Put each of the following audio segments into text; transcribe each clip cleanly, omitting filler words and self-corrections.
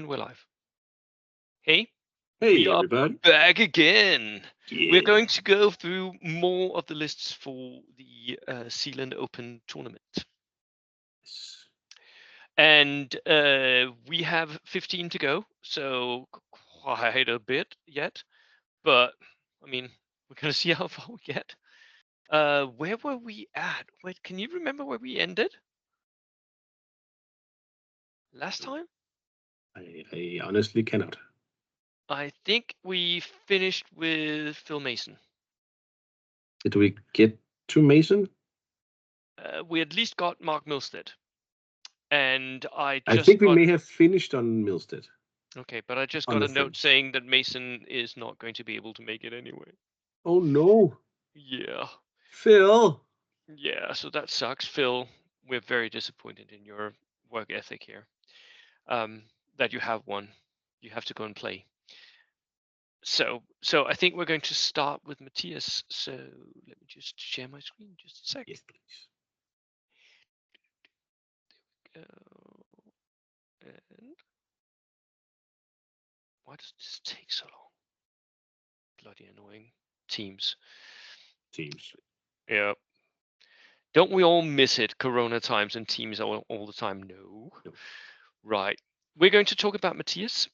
And we're live. Hey, we Hey, are everybody. back again. We're Yeah. going to go through more of the lists for the Sealand Open tournament. And we have 15 to go, so quite a bit yet. But, I mean, we're going to see how far we get. Where were we at? Wait, can you remember where we ended? Last time? I honestly cannot. I think we finished with Phil Mason. Did we get to Mason? We at least got Mark Milstead. And I I just think we got may have finished on Milstead. okay, but I just On got the a note fence. saying that Mason is not going to be able to make it anyway. Oh no, Yeah, Phil. yeah. So that sucks, Phil. We're very disappointed in your work ethic here. That you have one, you have to go and play. So I think we're going to start with Matias. So let me just share my screen just a sec. Yes, please. And why does this take so long? Bloody annoying. Teams. Yeah. Don't we all miss it? Corona times and Teams all the time? No. Right. We're going to talk about Matias.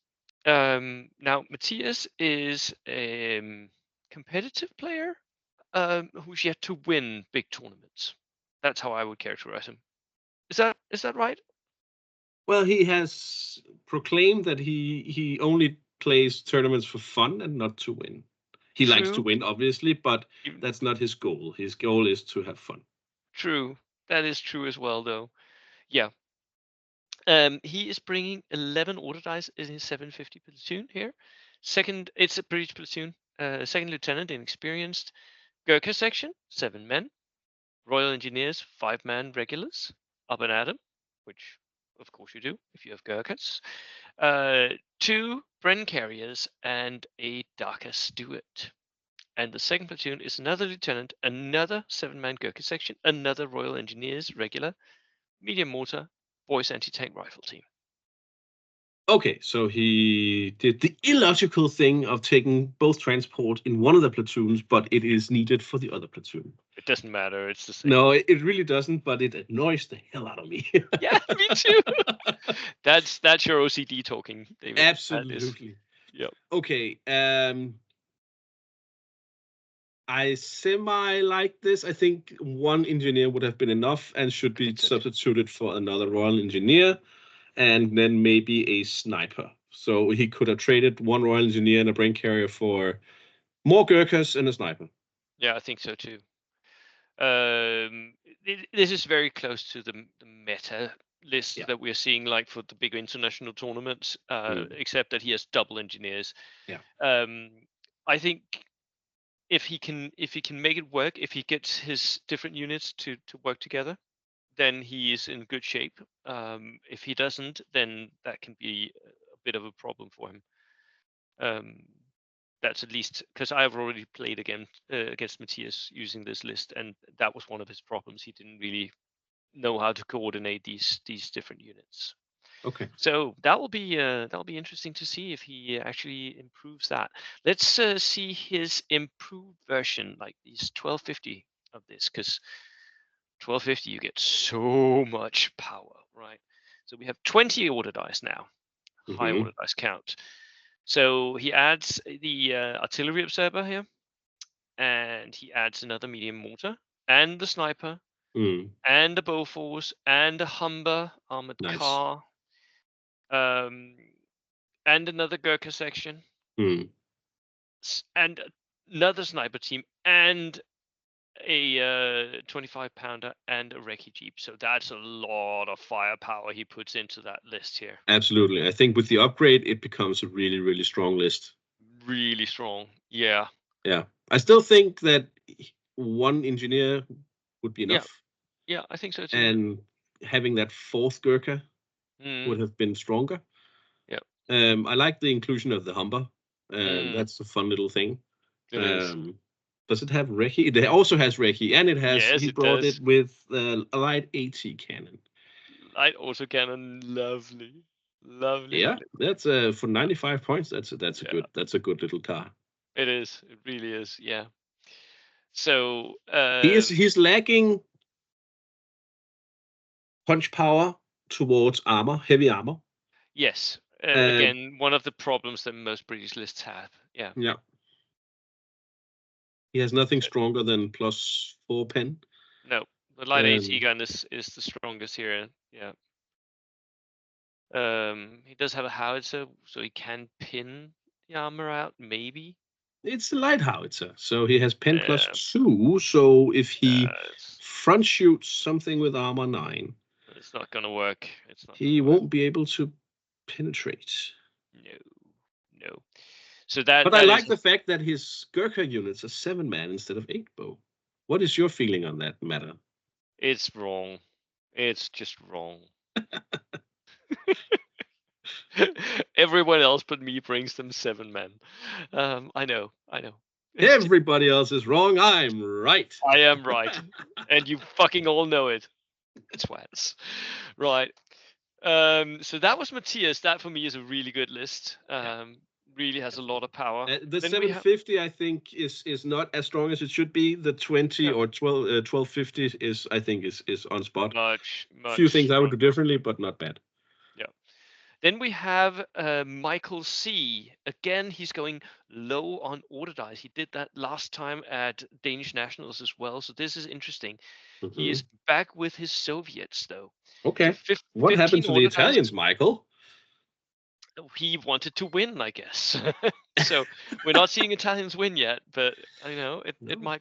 Now, Matias is a competitive player who's yet to win big tournaments. That's how I would characterize him. Is that right? Well, he has proclaimed that he only plays tournaments for fun and not to win. He likes to True. win, obviously, but Even- that's not his goal. His goal is to have fun. True. That is true as well, though. Yeah. He is bringing 11 order dice in his 750 platoon here. It's a British platoon. Second lieutenant, inexperienced. Gurkha section, 7 men. Royal Engineers, 5-man regulars. Up and Adam, which of course you do if you have Gurkhas. 2 Bren carriers and a Darker Steward. And the second platoon is another lieutenant, another 7-man Gurkha section, another Royal Engineers regular, medium mortar, boys anti-tank rifle team. Okay, so he did the illogical thing of taking both transport in one of the platoons, but it is needed for the other platoon. It doesn't matter. It's the same. No, it really doesn't, but it annoys the hell out of me. Yeah, me too. That's your OCD talking, David. Absolutely. Yep. Okay. I semi like this. I think one engineer would have been enough and should be substituted for another Royal Engineer, and then maybe a sniper. So he could have traded one Royal Engineer and a brain carrier for more Gurkhas and a sniper. Yeah, I think so too. This is very close to the meta list that we're seeing, like for the bigger international tournaments, except that he has double engineers. Yeah. I think if he can make it work, if he gets his different units to work together, then he is in good shape. If he doesn't, then that can be a bit of a problem for him. That's at least because I've already played against Matias using this list, and that was one of his problems. He didn't really know how to coordinate these different units. Okay. So that will be interesting to see if he actually improves that. Let's see his improved version, like these 1250 of this, because 1250 you get so much power, right? So we have 20 order dice now, high order dice count. So he adds the artillery observer here, and he adds another medium mortar, and the sniper, and the Bofors, and a Humber armored car, and another Gurkha section, and another sniper team, and a 25-pounder and a recce jeep. So that's a lot of firepower he puts into that list here. Absolutely. I think with the upgrade, it becomes a really, really strong list. Really strong. Yeah. Yeah. I still think that one engineer would be enough. Yeah, I think so too. And having that fourth Gurkha would have been stronger. Yeah. I like the inclusion of the Humber. That's a fun little thing. It is. Does it have recce? It also has recce, and it has. Yes, he it brought does. it with a light AT cannon. Light auto cannon, lovely. Lovely. Yeah, that's for 95 points. That's a Yeah, good little car. it is. It really is. Yeah. So, He's lacking punch power towards armor, heavy armor. yes. Uh, Again, one of the problems that most British lists have. Yeah. yeah, he has nothing stronger than +4 pen. No, the light AT Um, gun is the strongest here. Yeah. He does have a howitzer, so he can pin the armor out, maybe. it's a light howitzer, so he has pen Yeah. +2. So if he It's, front shoots something with armor 9, it's not gonna work. It's not he gonna work. won't be able to penetrate. No, no. So that But I that is like the fact that his Gurkha units are 7-man instead of 8 bow. What is your feeling on that matter? it's wrong. It's just wrong. Everyone else but me brings them 7 men. I know. It's just, Everybody else is wrong. I'm right. I am right, and you fucking all know it. Twats. Right. So that was Matias. That for me is a really good list. Yeah. Really has a lot of power. The Then we have 750, I think, is not as strong as it should be. The 20 no, or 1250 is, I think, is on spot. Few much things I would strong. do differently, but not bad. Yeah. Then we have Michael C. Again, he's going low on order dice. He did that last time at Danish Nationals as well. So this is interesting. He Hmm. is back with his Soviets though. So Okay. What happened 15 to the order dice. Italians, Michael? He wanted to win, I guess. So we're not seeing Italians win yet, but it No. might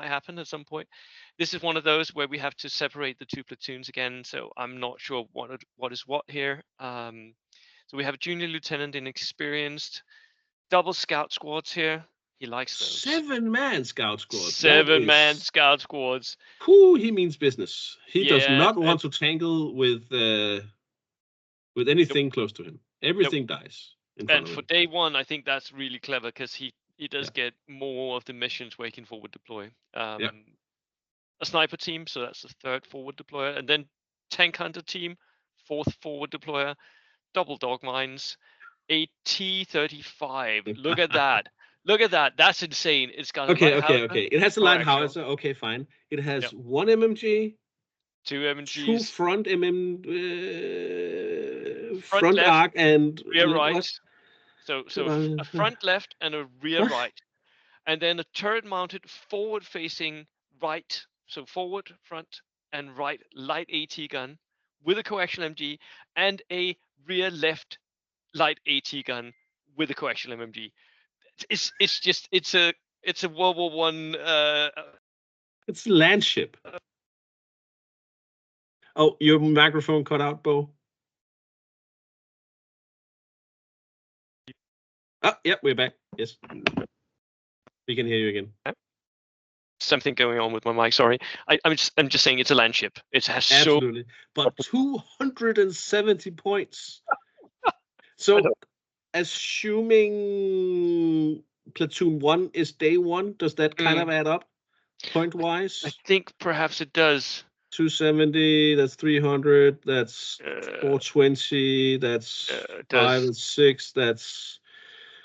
happen at some point. This is one of those where we have to separate the two platoons again. So I'm not sure what is what here. So we have a junior lieutenant inexperienced, double scout squads here. He likes those 7-man scout squad. That 7-man is scout squads. cool. He means business. He does Yeah, not and want to tangle with nope, anything close to him. nope. Everything dies in front And of for him. day one, I think that's really clever because he does Yeah. get more of the missions where he can forward deploy. Yeah. A sniper team, so that's the third forward deployer, and then tank hunter team, fourth forward deployer, double dog mines, a T-35. Look at that. Look at that. That's insane. It's got a Okay, light okay, howitzer, okay. It has a light coaxial. howitzer. Okay, fine. It has Yep. one MMG, Two two MGs, front front front left, arc, and rear right. what? So a front left and a rear What? right, and then a turret mounted forward facing right, so forward, front, and right light AT gun with a coaxial MG, and a rear left light AT gun with a coaxial MMG. It's just it's a World War I. It's a land ship. Oh, your microphone cut out, Bo. Oh, yep, we're back. Yes, we can hear you again. Something going on with my mic. Sorry, I'm just saying it's a land ship. It has so. Absolutely. But 270 points. I So, know. assuming platoon 1 is day 1, does that kind of Mm, add up point I wise? think perhaps it does. 270, that's 300, that's Uh, 420, that's it 5 does. and 6, that's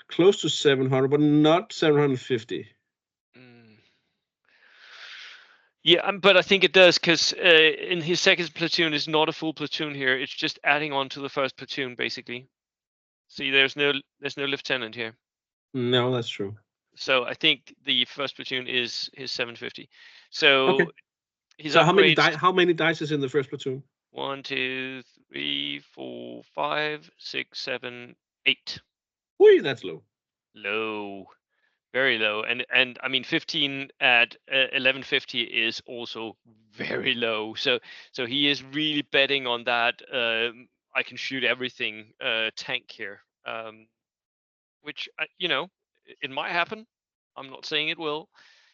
close to 700, but not 750. Mm. Yeah, but I think it does because in his second platoon is not a full platoon here. It's just adding on to the first platoon, basically. See, there's no lieutenant here. No, that's true. So I think the first platoon is his 750. Okay. So his So upgrades: how many dice is in the first platoon? 1, 2, 3, 4, 5, 6, 7, 8. Whee, that's low. Low, very low, and I mean 15 at 1150 is also very low. So he is really betting on that. I can shoot everything tank here, which it might happen. I'm not saying it will.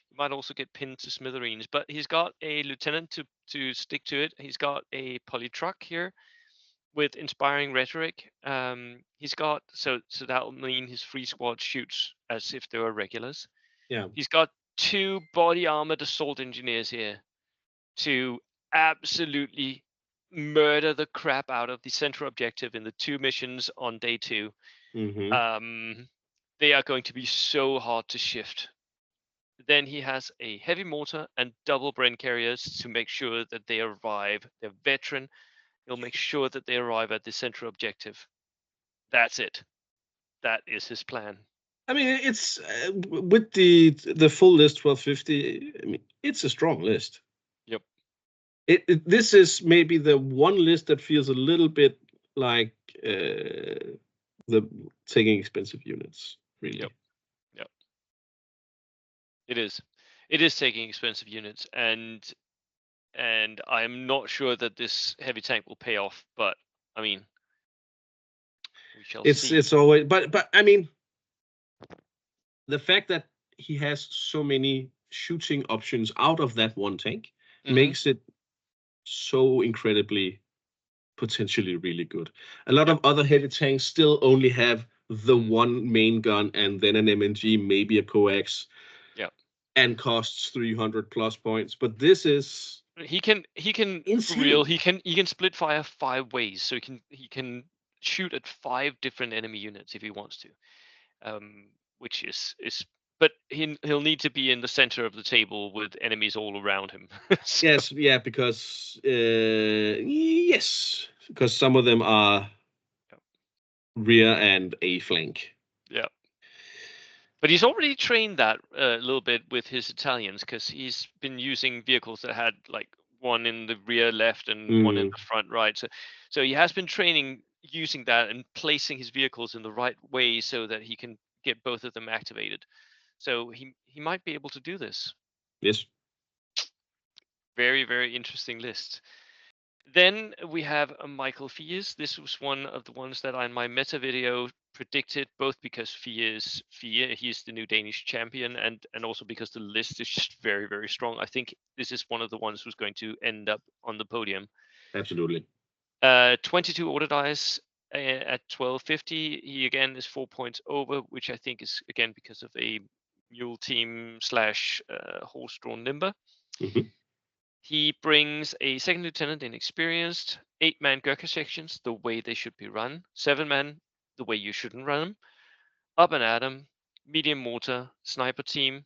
He might also get pinned to smithereens, but he's got a lieutenant to stick to it. He's got a poly truck here with inspiring rhetoric. He's got so that will mean his free squad shoots as if they were regulars. Yeah. He's got two body armored assault engineers here to absolutely murder the crap out of the central objective in the 2 missions on day 2. They are going to be so hard to shift. Then he has a heavy mortar and double Bren carriers to make sure that they arrive. They're veteran. He'll make sure that they arrive at the central objective. That's it. That is his plan. I mean, it's with the full list 1250. I mean, it's a strong list. Yep. This is maybe the one list that feels a little bit like the taking expensive units, really. Yep. Yep. It is. It is taking expensive units, and I'm not sure that this heavy tank will pay off. But I mean, we shall see. It's always, but I mean, the fact that he has so many shooting options out of that one tank makes it so incredibly potentially really good. A lot of other heavy tanks still only have the one main gun and then an MNG, maybe a coax. Yeah. And costs 300 plus points, but this is he can insane. For real, he can split fire 5 ways, so he can shoot at 5 different enemy units if he wants to, which is but he'll need to be in the center of the table with enemies all around him. So. Yes, yeah, because yes, because some of them are rear and a flank. Yeah. But he's already trained that a little bit with his Italians, because he's been using vehicles that had like one in the rear left and one in the front right. So he has been training using that and placing his vehicles in the right way so that he can get both of them activated. So he might be able to do this. Yes. Very, very interesting list. Then we have Michael Fiers. This was one of the ones that in my meta video predicted, both because Fiers, he's the new Danish champion, and also because the list is just very, very strong. I think this is one of the ones who's going to end up on the podium. Absolutely. 22 order dice at 1250. He again is 4 points over, which I think is again because of a mule team / horse-drawn nimber. He brings a second lieutenant inexperienced, 8-man Gurkha sections, the way they should be run, 7-man, the way you shouldn't run them, up and at 'em, medium mortar, sniper team,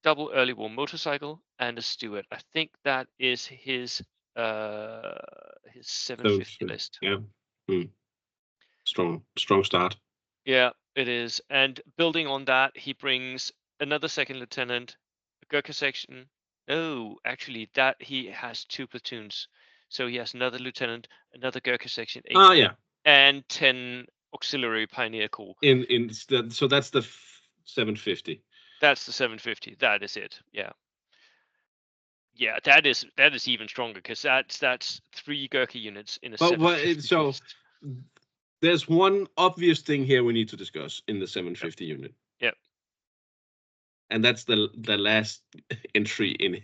double early war motorcycle, and a steward. I think that is his 750 list. Yeah. Strong start. Yeah, it is. And building on that, he brings another second lieutenant, a Gurkha section. Oh, actually, that he has 2 platoons. So he has another lieutenant, another Gurkha section, 8 yeah, and 10 auxiliary pioneer corps. So that's the 750. That's the 750. That is it. Yeah. Yeah, that is even stronger, because that's 3 Gurkha units in a 750 so list. There's one obvious thing here we need to discuss in the 750 unit. Yep. And that's the last entry in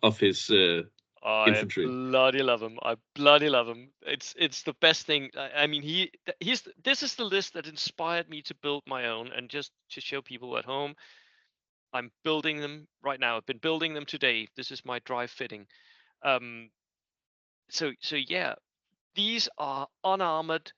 of his infantry. I bloody love him. I bloody love him. It's the best thing. I mean, this is the list that inspired me to build my own, and just to show people at home, I'm building them right now. I've been building them today. This is my drive fitting. So yeah, these are unarmored,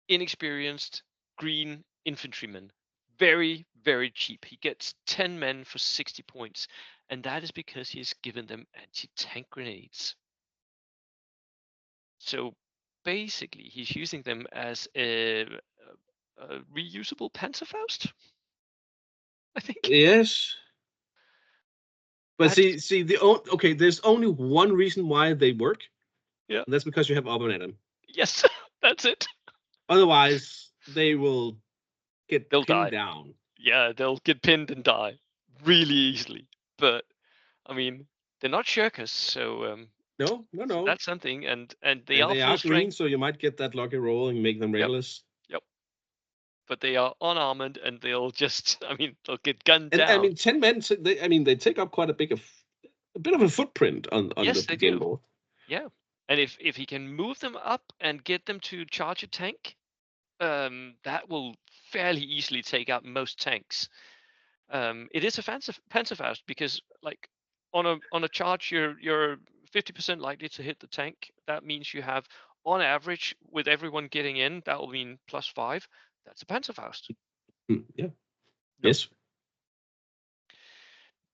inexperienced green infantrymen. Very, very cheap. He gets 10 men for 60 points, and that is because he's given them anti-tank grenades. So basically, he's using them as a reusable Panzerfaust, I think. Yes. But there's only one reason why they work. Yeah. And that's because you have Auburn at them. Yes, that's it. Otherwise, they will get pinned die down. Yeah, they'll get pinned and die really easily. But I mean, they're not shirkers, so no. So that's something, and they and are they are green, so you might get that lucky roll and make them regulars. Yep. But they are unarmored, and they'll just, I mean, they'll get gunned down. I mean, 10 men. They take up quite a bit of a footprint on the game board. Yeah, and if he can move them up and get them to charge a tank, that will fairly easily take out most tanks. It is a Panzerfaust, because like on a charge, your 50% likely to hit the tank. That means you have, on average, with everyone getting in, that will mean +5. That's a Panzerfaust. Yeah. No. Yes.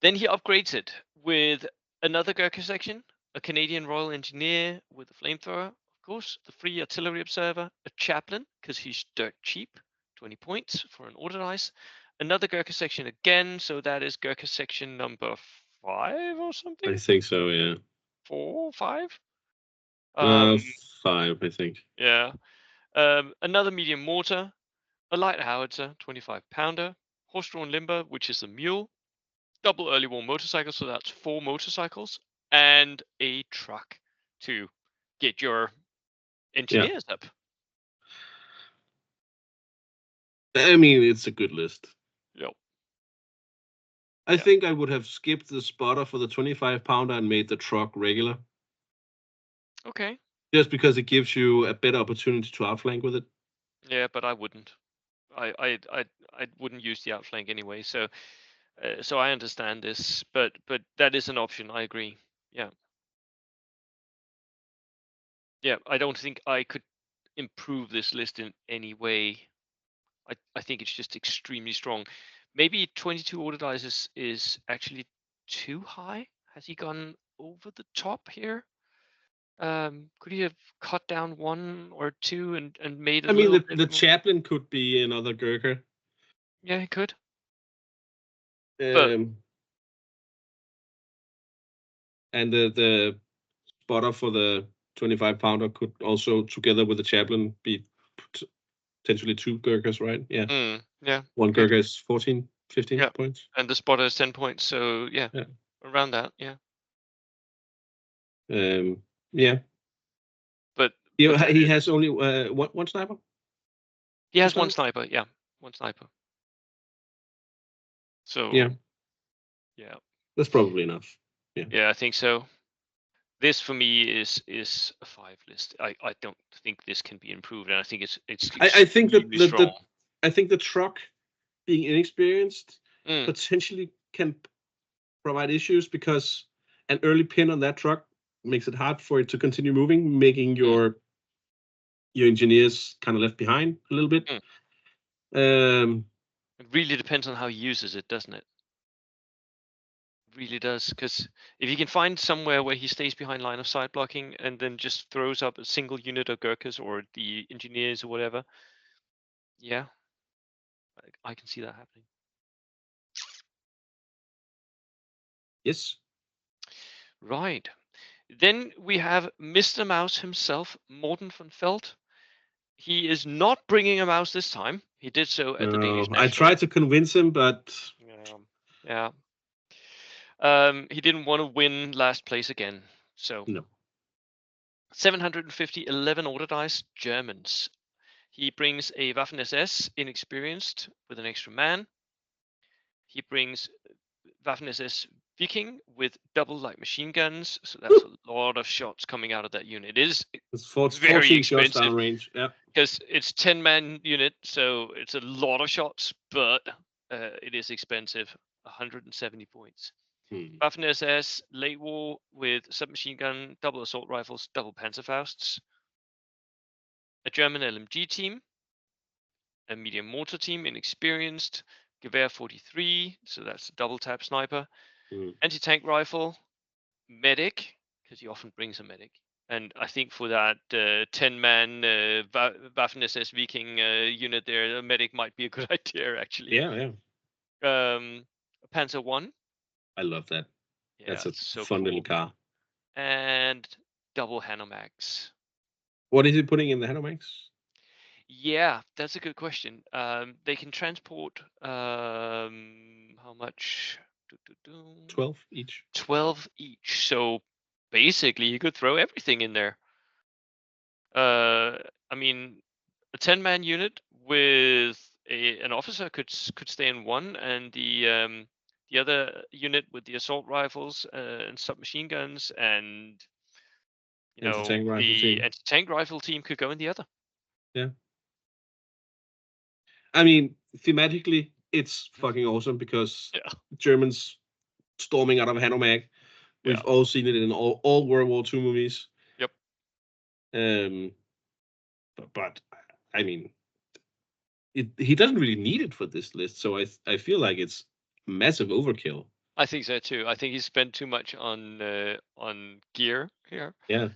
Then he upgrades it with another Gurkha section, a Canadian Royal Engineer with a flamethrower, of course, the free artillery observer, a chaplain, because he's dirt cheap, 20 points for an order dice, another Gurkha section again, so that is Gurkha section number 5 or something? I think so, yeah. 4, 5? 5, I think. Yeah. Another medium mortar, a light howitzer, 25-pounder, horse-drawn limber, which is the mule, double early war motorcycle, so that's 4 motorcycles, and a truck to get your engineers up. I mean, it's a good list. Yep. I think I would have skipped the spotter for the 25-pounder and made the truck regular. Okay. Just because it gives you a better opportunity to outflank with it. Yeah, but I wouldn't. I wouldn't use the outflank anyway. So so I understand this, but that is an option. I agree. Yeah. Yeah. I don't think I could improve this list in any way. I think it's just extremely strong. Maybe 22 order dice is actually too high. Has he gone over the top here? Could he have cut down 1 or 2 and made a I mean, little bit the more? chaplain could be another Gurkha. Yeah, he could. But And the spotter for the 25-pounder could also, together with the chaplain, be potentially 2 Gurkhas, right? Yeah. yeah, 1 good. Gurkha is 14, 15 Yeah, points. and the spotter is 10 points. So yeah, Yeah. around that. Yeah. Yeah. But He has only one sniper. he has 1 sniper. Yeah, 1 sniper. So Yeah, yeah, that's probably enough. Yeah. yeah, I think so. This for me is a 5 list. I don't think this can be improved, and I think it's I think that extremely strong. I think the truck being inexperienced Mm. potentially can provide issues because an early pin on that truck makes it hard for it to continue moving, making your engineers kind of left behind a little bit. It really depends on how he uses it, doesn't it? Really does, because if he can find somewhere where he stays behind line of sight blocking and then just throws up a single unit of Gurkhas or the engineers or whatever, yeah, I can see that happening. Yes. Right. Then we have Mr. Mouse himself, Morton von Felt. He is not bringing a mouse this time. He did so at the Danish I National. tried to convince him, but yeah. He didn't want to win last place again. So no. 750, 11 order dice, Germans. He brings a Waffen SS, inexperienced, with an extra man. He brings Waffen SS Viking with double light machine guns, so that's a lot of shots coming out of that unit. It is It's very 14 shots expensive downrange. Yeah. because it's 10-man unit, so it's a lot of shots, but it is expensive. 170 points. Waffen SS late war with submachine gun, double assault rifles, double Panzerfausts. A German LMG team, a medium mortar team, inexperienced, Gewehr 43, so that's a double tap sniper, anti-tank rifle, medic, because he often brings a medic. And I think for that 10-man Waffen SS Viking unit there, a medic might be a good idea, actually. Yeah. Panzer 1. I love that. Yeah, That's a so fun cool. little car. And double Hanomax. What is he putting in the Hanomax? Yeah, that's a good question. They can transport how much? 12 each. 12 each. So basically, you could throw everything in there. I mean, a 10-man unit with an officer could stay in one, and the other unit with the assault rifles and submachine guns, and Anti-tank rifle the team. anti-tank rifle team could go in the other. Yeah. I mean, thematically, it's fucking awesome because Yeah. Germans storming out of Hanomag We've all seen it in all World War II movies. Yep. But I mean, he doesn't really need it for this list, so I feel like it's massive overkill. I think so too. I think he spent too much on gear here. Yeah.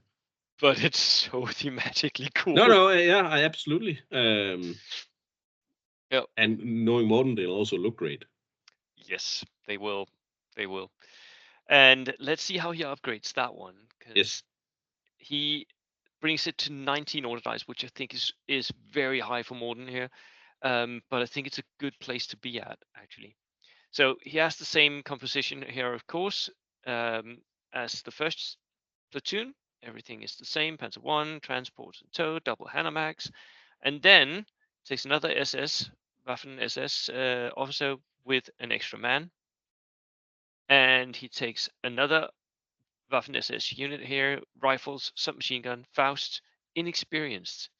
But it's so thematically cool. No, yeah, I absolutely. Yep. And knowing Morton, they'll also look great. Yes, they will. They will. And let's see how he upgrades that one, because Yes. he brings it to 19 order dice, which I think is very high for Morton here. But I think it's a good place to be at, actually. So he has the same composition here, of course, as the first platoon. Everything is the same: Panzer 1, transport and tow, double Hanamax, and then takes another SS, Waffen SS officer with an extra man, and he takes another Waffen SS unit here, rifles, submachine gun, Faust, inexperienced.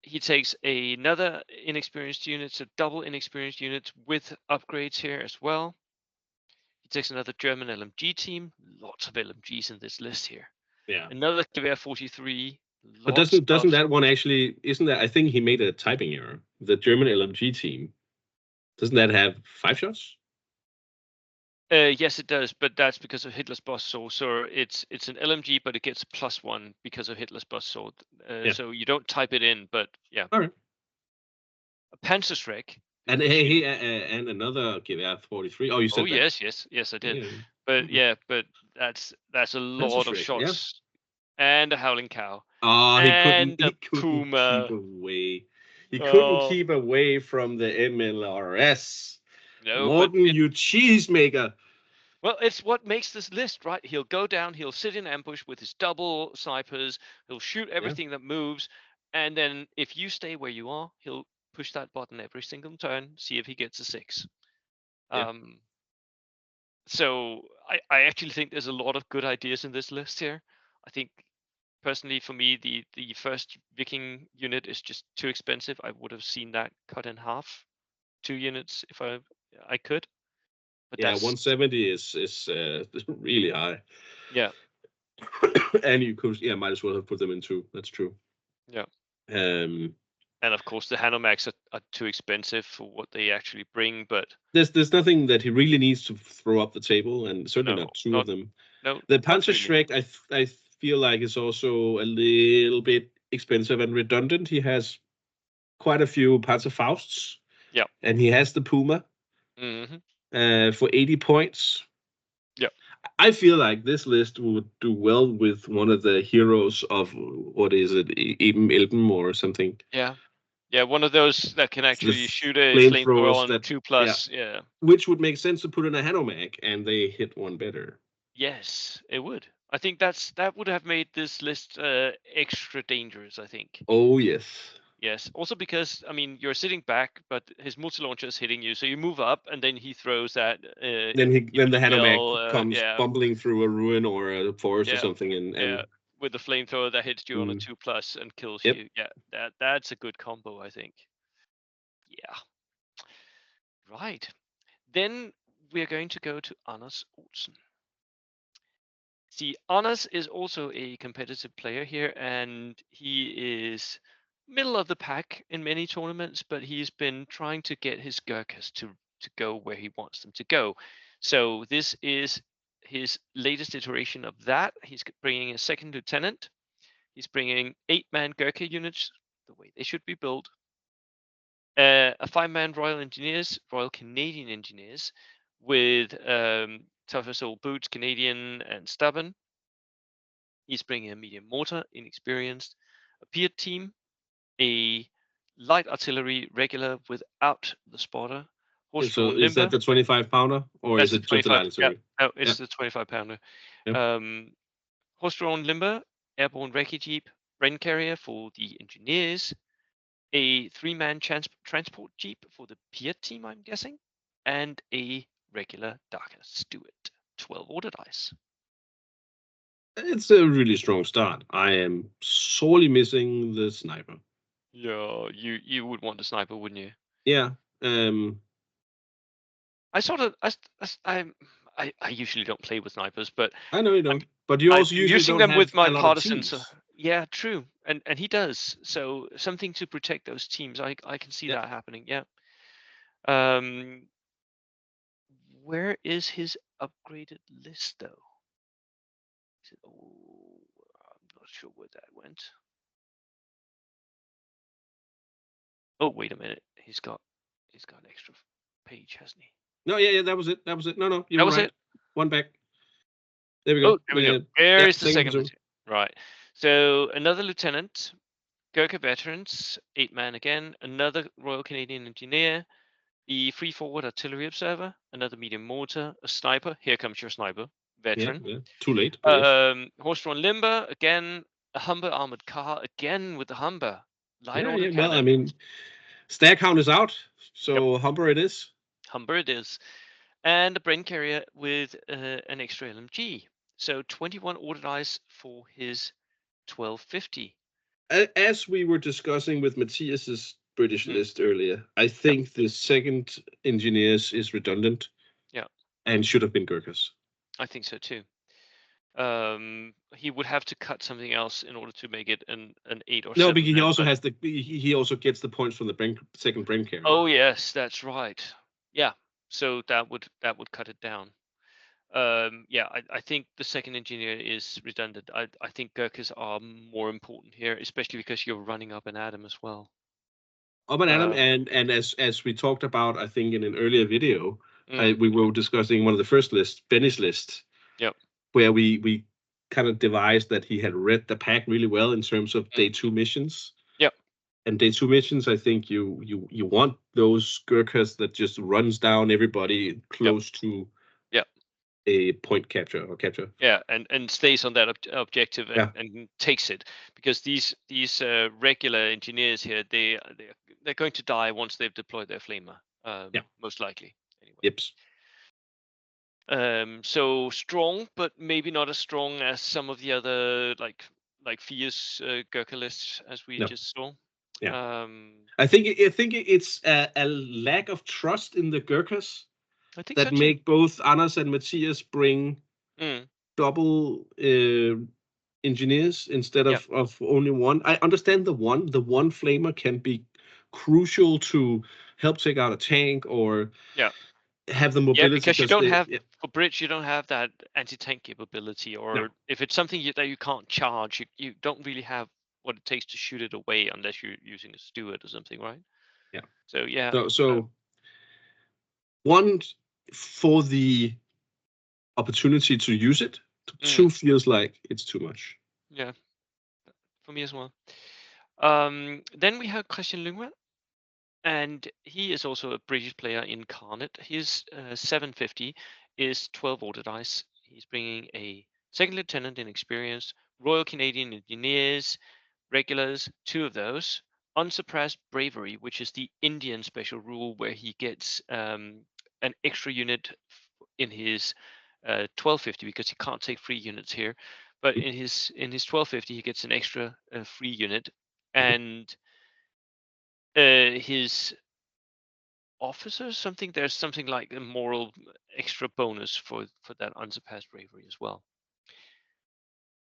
He takes another inexperienced unit, so double inexperienced units with upgrades here as well. He takes another German LMG team, lots of LMGs in this list here. Yeah. Another Gewehr 43. But doesn't that one actually, isn't that, I think he made a typing error. The German LMG team, doesn't that have 5 shots? Yes, it does, but that's because of Hitler's boss sword. So it's an LMG, but it gets +1 because of Hitler's boss sword. Yeah. So you don't type it in, but yeah. All right. A Panzerschreck. And hey, and another Gewehr 43. Oh, you said that. Yes, I did. Yeah. But yeah, but that's a lot of Panzerschreck, shots. And a Howling Cow. Oh, he couldn't Puma. keep away. He couldn't Oh, keep away from the MLRS. no, but Morton, you cheesemaker. well, it's what makes this list, right? He'll go down, he'll sit in ambush with his double snipers, he'll shoot everything that moves, and then if you stay where you are, he'll push that button every single turn, see if he gets a 6. Yeah. So I actually think there's a lot of good ideas in this list here. I think personally for me the first Viking unit is just too expensive. I would have seen that cut in half, 2 units if I could. But Yeah, that's 170 is really high. yeah. And you could, might as well have put them in 2. That's true. Yeah. Um, And of course the Hanamax are too expensive for what they actually bring, but there's nothing that he really needs to throw up the table, and certainly no, not 2 of them. no, The not really. Panzerschreck, I feel like is also a little bit expensive and redundant. He has quite a few Panzerfausts. Yeah. And he has the Puma for 80 points. Yeah. I feel like this list would do well with one of the heroes of, what is it, Eben Elben or something. Yeah. Yeah, one of those that can actually shoot a flamethrower on 2+. Yeah. Which would make sense to put in a Hanomag, and they hit one better. Yes, it would. I think that would have made this list extra dangerous, I think. Oh, yes. Yes. Also because, I mean, you're sitting back, but his multi-launcher is hitting you. So you move up, and then he throws that. Then the Hanomag comes bumbling through a ruin or a forest or something. And with the flamethrower that hits you on a 2+ and kills you. Yeah, that's a good combo, I think. Yeah. Right. Then we're going to go to Anders Olsen. See, Anders is also a competitive player here, and he is middle of the pack in many tournaments, but he's been trying to get his Gurkhas to go where he wants them to go. So this is his latest iteration of that. He's bringing a 2nd lieutenant. He's bringing 8-man Gurkha units, the way they should be built. A 5-man Royal Canadian Engineers with Tough as Old Boots, Canadian, and Stepan. He's bringing a medium mortar, inexperienced, a Piat team, a light artillery regular without the spotter. So is that the 25-pounder, or is it just the light artillery? Yeah. No, it's the 25-pounder. Horse-drawn limber, airborne recce jeep, Bren carrier for the engineers, a 3-man transport jeep for the Piat team, I'm guessing, and a regular Darker Stewart, 12 order dice. It's a really strong start. I am sorely missing the sniper. Yeah, you would want a sniper, wouldn't you? Yeah. I sort of I I usually don't play with snipers, but I know you I'm don't, but you I'm also usually using don't them have with my a lot of partisans. teams. Yeah, true, and he does. So something to protect those teams. I can see Yeah. that happening. Yeah. Um, where is his upgraded list though? Oh, I'm not sure where that went. Oh, wait a minute. He's got an extra page, hasn't he? No, yeah, that was it. That was it. No, you That were was right. it. One back. There we Oh, go. there we go. There Yeah, is the second second platoon. platoon. Right. So another lieutenant, Gurkha veterans, 8-man again. Another Royal Canadian Engineer, the free forward artillery observer, another medium mortar, a sniper. Here comes your sniper, Yeah, veteran. too late, but yes. Horse-drawn limber again. A Humber armored car again with the Humber. Light Yeah, order yeah. Well, I cannon. mean, stack count is out, Yep, so Humber it is. Humber it is. And a brain carrier with an extra LMG. So 21 order dice for his 1250. As we were discussing with Matias's British Mm, list earlier, I yep, think the second engineers is redundant yeah, and should have been Gurkhas. I think so too. He would have to cut something else in order to make it an 8 or No, 7 because he man, also but has he also gets the points from the second brain carrier. oh yes, that's right. Yeah, so that would cut it down. Yeah, I think the second engineer is redundant. I think Gurkhas are more important here, especially because you're running up an Adam as well. Up and Adam, Um, and as we talked about, I think in an earlier video, mm, we were discussing one of the first lists, Benny's list, yep, where we kind of devised that he had read the pack really well in terms of mm, day two missions. yep, And day two missions, I think you want those Gurkhas that just runs down everybody yep, close to yep. a point capture or capture. Yeah, and stays on that objective Yeah, and takes it, because these regular engineers here, they're going to die once they've deployed their flamer, yeah, most likely anyway. yips. So strong, but maybe not as strong as some of the other like Fia's Gurkha lists as we No, just saw. yeah. Um, I think it's a lack of trust in the Gurkhas I think so that too. make both Anders and Matias bring Mm, double engineers instead yeah, of only one. I understand the one flamer can be crucial to help take out a tank or yeah. have the Yeah, mobility because you because don't they have for bridge, you don't have that anti-tank capability, no or if it's something that you can't charge, you don't really have what it takes to shoot it away unless you're using a Steward or something, right? yeah So yeah, so one for the opportunity to use it, mm, two feels like it's too much. yeah, for me as well. Then we have Christian Lundgren, and he is also a British player incarnate. His 750 is 12 order dice. He's bringing a second lieutenant in experience, Royal Canadian Engineers, regulars, 2 of those. Unsuppressed bravery, which is the Indian special rule where he gets an extra unit in his 1250, because he can't take free units here. But in his 1250, he gets an extra free unit, Mhm. and his officers, something, there's something like a moral extra bonus for that unsurpassed bravery as well.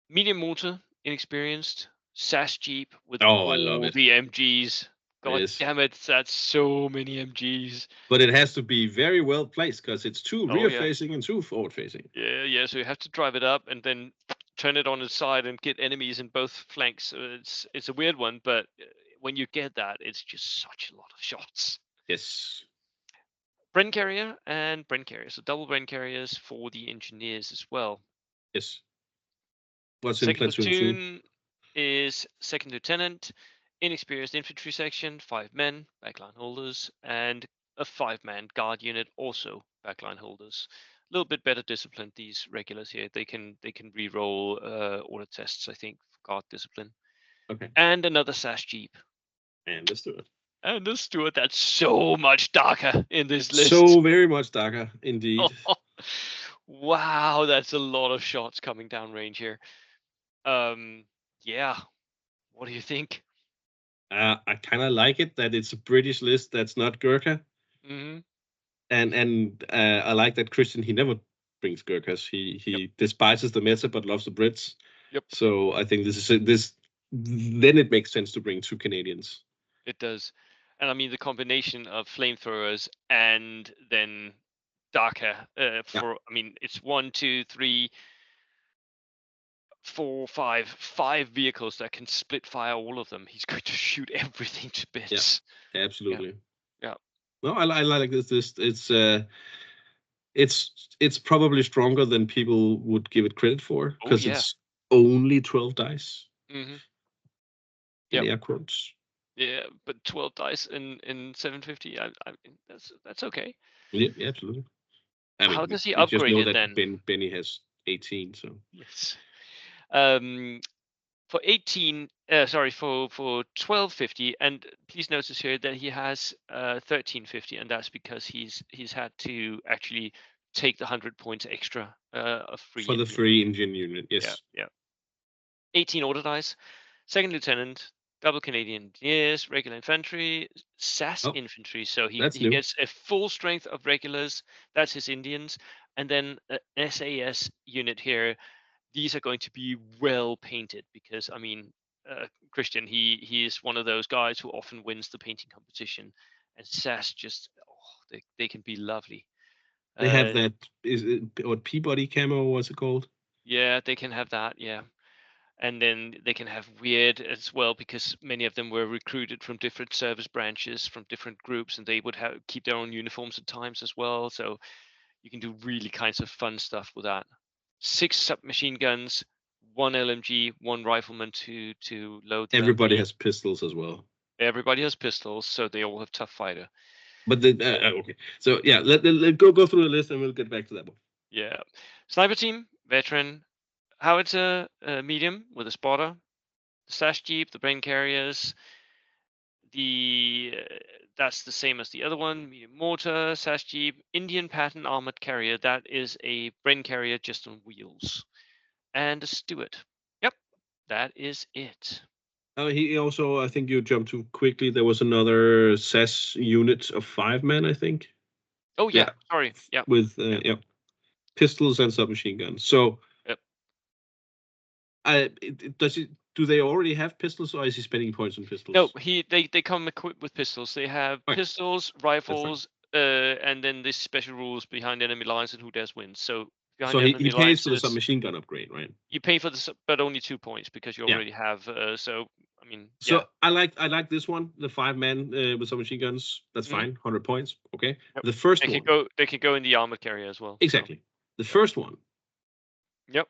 Medium mortar, inexperienced, SAS Jeep with Oh, I love all it. the MGs. God Yes, damn it, that's so many MGs. but it has to be very well placed because it's two Oh rear yeah. facing and two forward facing. Yeah, yeah. So you have to drive it up and then turn it on its side and get enemies in both flanks. So it's a weird one, but when you get that, it's just such a lot of shots. Yes, Bren carrier and Bren carrier, so double Bren carriers for the engineers as well. yes. What's in Second platoon two? platoon is second lieutenant, inexperienced infantry section, 5 men, backline holders, and a 5-man guard unit, also backline holders. A little bit better disciplined, these regulars here. They can re-roll order tests, I think, for guard discipline. Okay, And another SAS Jeep. and let's do it. And the Steward, that's so much darker in this list. So very much darker, indeed. Wow, that's a lot of shots coming down range here. Um, yeah. What do you think? I kind of like it that it's a British list that's not Gurkha, Hmm. and I like that Christian he never brings Gurkhas. He despises the meta but loves the Brits. Yep. So I think this. Then it makes sense to bring 2 Canadians. It does. And I mean, the combination of flamethrowers and then Daka for, I mean, it's 1, 2, 3, 4, 5 vehicles that can split fire all of them. He's going to shoot everything to bits. Yeah, absolutely. Yeah. No, I like this. It's probably stronger than people would give it credit for because it's only 12 dice. Mm-hmm. In air quotes. Yeah, but 12 dice in 750. I mean, that's okay. Yeah, absolutely. I mean, How does he we just upgrade know it that then? Benny has 18, so Yes. For 18, sorry, for 1250, and please notice here that he has 1350, and that's because he's had to actually take the 100 points extra of free for the Indian. free engine unit, yes. Yeah. 18 order dice, second lieutenant, double Canadian engineers, regular infantry, SAS infantry. So he new. gets a full strength of regulars. That's his Indians, and then an SAS unit here. These are going to be well painted because I mean, Christian, he is one of those guys who often wins the painting competition, and SAS just they can be lovely. They have that what Peabody camo, what's it called? Yeah, they can have that. Yeah. And then they can have weird as well because many of them were recruited from different service branches, from different groups, and they would have keep their own uniforms at times as well. So you can do really kinds of fun stuff with that. 6 submachine guns, 1 LMG, 1 rifleman to load the Everybody LMG. has pistols as well. Everybody has pistols, so they all have tough fighter. But okay, so yeah, let go through the list and we'll get back to that one. Yeah, sniper team, veteran, howitzer, medium with a spotter, the slash jeep, the brain carriers. That's the same as the other one, medium mortar, slash jeep, Indian pattern armored carrier. That is a brain carrier just on wheels, and a Stuart. Yep, that is it. He also, I think you jumped too quickly. There was another SAS unit of 5 men, I think. Oh yeah, sorry. Yeah. With pistols and submachine guns. So, Yep. do they already have pistols, or is he spending points on pistols? No, they come equipped with pistols. They have pistols, rifles, and then this special rules behind enemy lines and who dares wins. So behind enemy he pays for the alliances, submachine gun upgrade, right? you pay for this, but only 2 points because you already have. So I mean, So I like this one, the 5 men with submachine guns. That's fine, 100 points. Okay. Yep. The first one. They can go in the armored carrier as well. Exactly. So. The first one. Yep.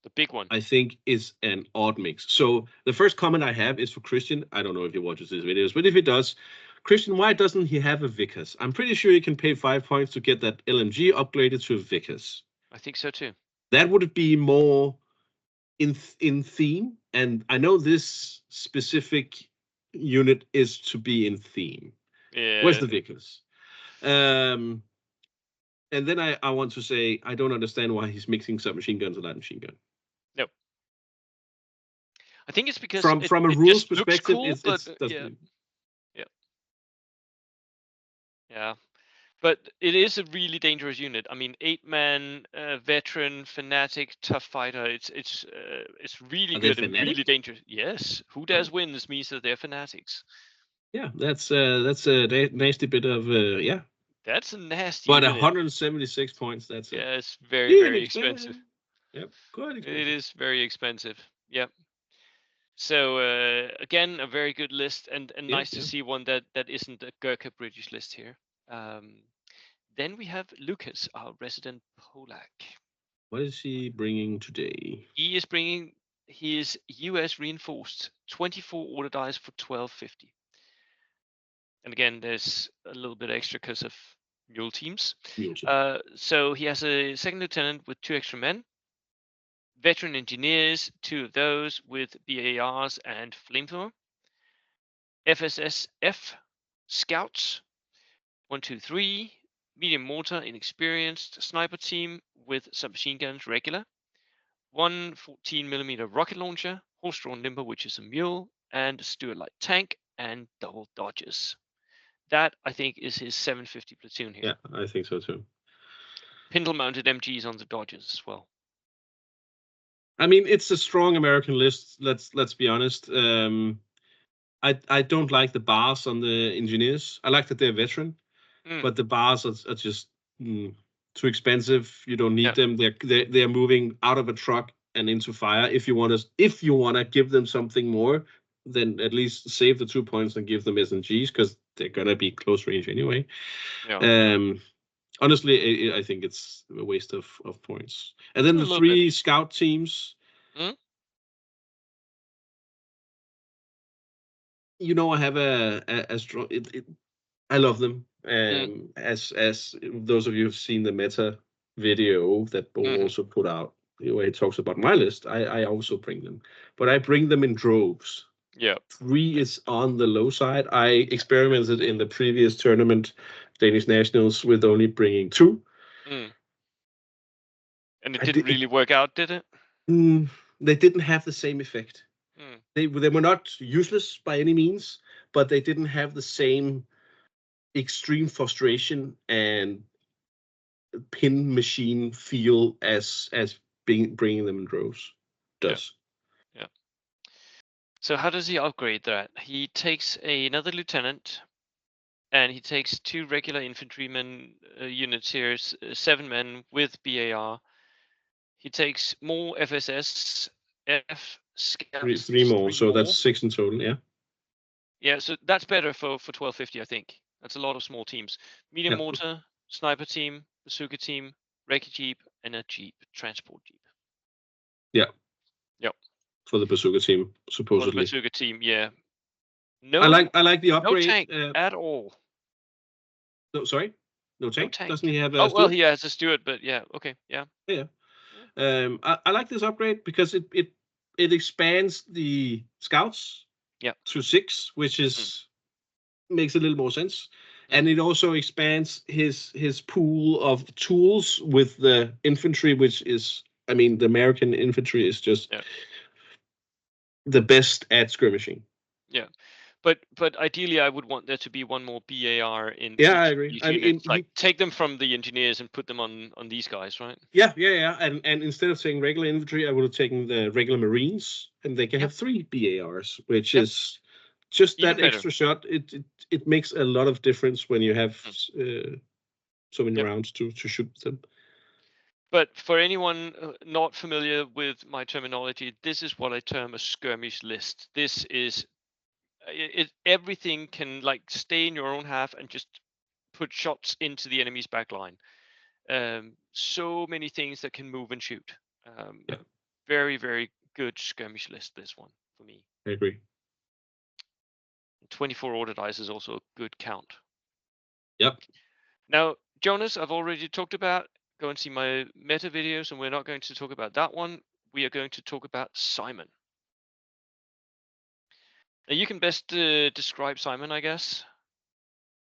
The big one. I think is an odd mix. So the first comment I have is for Christian. I don't know if he watches these videos, but if he does, Christian, why doesn't he have a Vickers? I'm pretty sure you can pay 5 points to get that LMG upgraded to a Vickers. I think so too. That would be more in theme, and I know this specific unit is to be in theme. Yeah. Where's the Vickers? And then I want to say I don't understand why he's mixing submachine guns and light machine gun. Nope. I think it's because from a rules perspective, cool, yeah. But it is a really dangerous unit. I mean, 8-man, veteran, fanatic, tough fighter. It's really good and really dangerous. Yes, who dares wins means that they're fanatics. Yeah, that's a nasty bit of yeah. That's a nasty. But unit. 176 points. That's it's very expensive. Yep, quite expensive. It is very expensive. Yep. So again, a very good list, and nice to see one that isn't a Gurkha British list here. Then we have Lucas, our resident Polak. What is he bringing today? He is bringing his US reinforced 24 order dice for 1250. And again, there's a little bit extra because of mule teams. So he has a second lieutenant with 2 extra men. Veteran engineers, 2 of those with BARs and flamethrower. FSSF scouts, 1, 2, 3. Medium mortar, inexperienced sniper team with submachine guns regular. 1 14mm rocket launcher, horse-drawn limber, which is a mule, and a Stuart light tank and double dodges. That I think is his 750 platoon here. Yeah, I think so too. Pindle-mounted MGs on the Dodgers as well. I mean, it's a strong American list. Let's be honest. I don't like the bars on the engineers. I like that they're veteran, but the bars are just too expensive. You don't need them. They're moving out of a truck and into fire. If you want to give them something more, then at least save the 2 points and give them SMGs because they're gonna be close range anyway. Honestly, I think it's a waste of points. And then the 3 scout teams. I have a strong. I love them. As those of you who've seen the meta video that Bo also put out, where he talks about my list, I also bring them, but I bring them in droves. 3 is on the low side. I experimented in the previous tournament, Danish Nationals, with only bringing 2. And it didn't really work out, did it? They didn't have the same effect. They were not useless by any means, but they didn't have the same extreme frustration and pin machine feel as bringing them in droves does. Yeah. So how does he upgrade that? He takes another lieutenant, and he takes 2 regular infantrymen units here, 7 men with BAR. He takes more FSS, F scouts. 3 more, so that's 6 in total. Yeah. Yeah, so that's better for 1250, I think. That's a lot of small teams. Medium mortar, sniper team, bazooka team, recce jeep, and a jeep, transport jeep. Yeah. Yep. For the bazooka team, supposedly. For the bazooka team, yeah. No, I like the upgrade. No tank at all. No, sorry, no tank. No tank. Doesn't he have a? Oh well, he has a Stewart, but yeah, okay, yeah. Yeah. I like this upgrade because it expands the scouts. To 6, which is makes a little more sense, and it also expands his pool of tools with the infantry, which is, I mean, the American infantry is just the best at skirmishing. Yeah, but ideally, I would want there to be 1 more BAR in. Yeah, I agree. I mean, like take them from the engineers and put them on these guys, right? Yeah. And instead of saying regular infantry, I would have taken the regular Marines, and they can have 3 BARs, which is just that extra shot. It makes a lot of difference when you have so many rounds to shoot them. But for anyone not familiar with my terminology, this is what I term a skirmish list. This is everything can like stay in your own half and just put shots into the enemy's back line. So many things that can move and shoot. Very, very good skirmish list, this one, for me. I agree. 24 order dice is also a good count. Yep. Now, Jonas, I've already talked about. Go and see my meta videos, and we're not going to talk about that one. We are going to talk about Simon. Now, you can best describe Simon, I guess.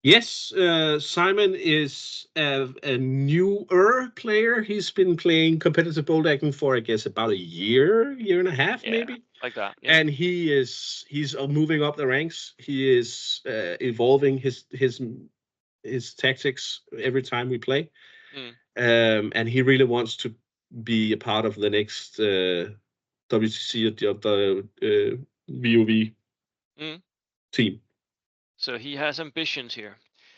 Yes, Simon is a newer player. He's been playing competitive bolt action for, I guess, about a year and a half, maybe. Like that. Yeah. And he's moving up the ranks. He is evolving his tactics every time we play. And he really wants to be a part of the next WTC of the VOV team. So he has ambitions here.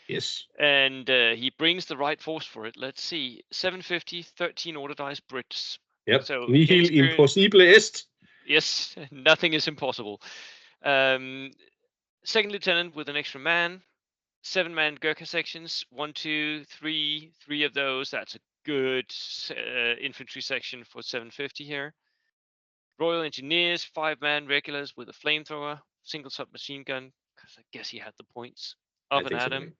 Yes. And he brings the right force for it. Let's see. 750, 13 order dice Brits. Yep. So Nihil impossible est. Yes, nothing is impossible. Second lieutenant with an extra man. 7-man Gurkha sections. 1, 2, 3. 3 of those. That's a good infantry section for 750 here. Royal Engineers, 5-man regulars with a flamethrower, single submachine gun, because I guess he had the points. Of an Adam.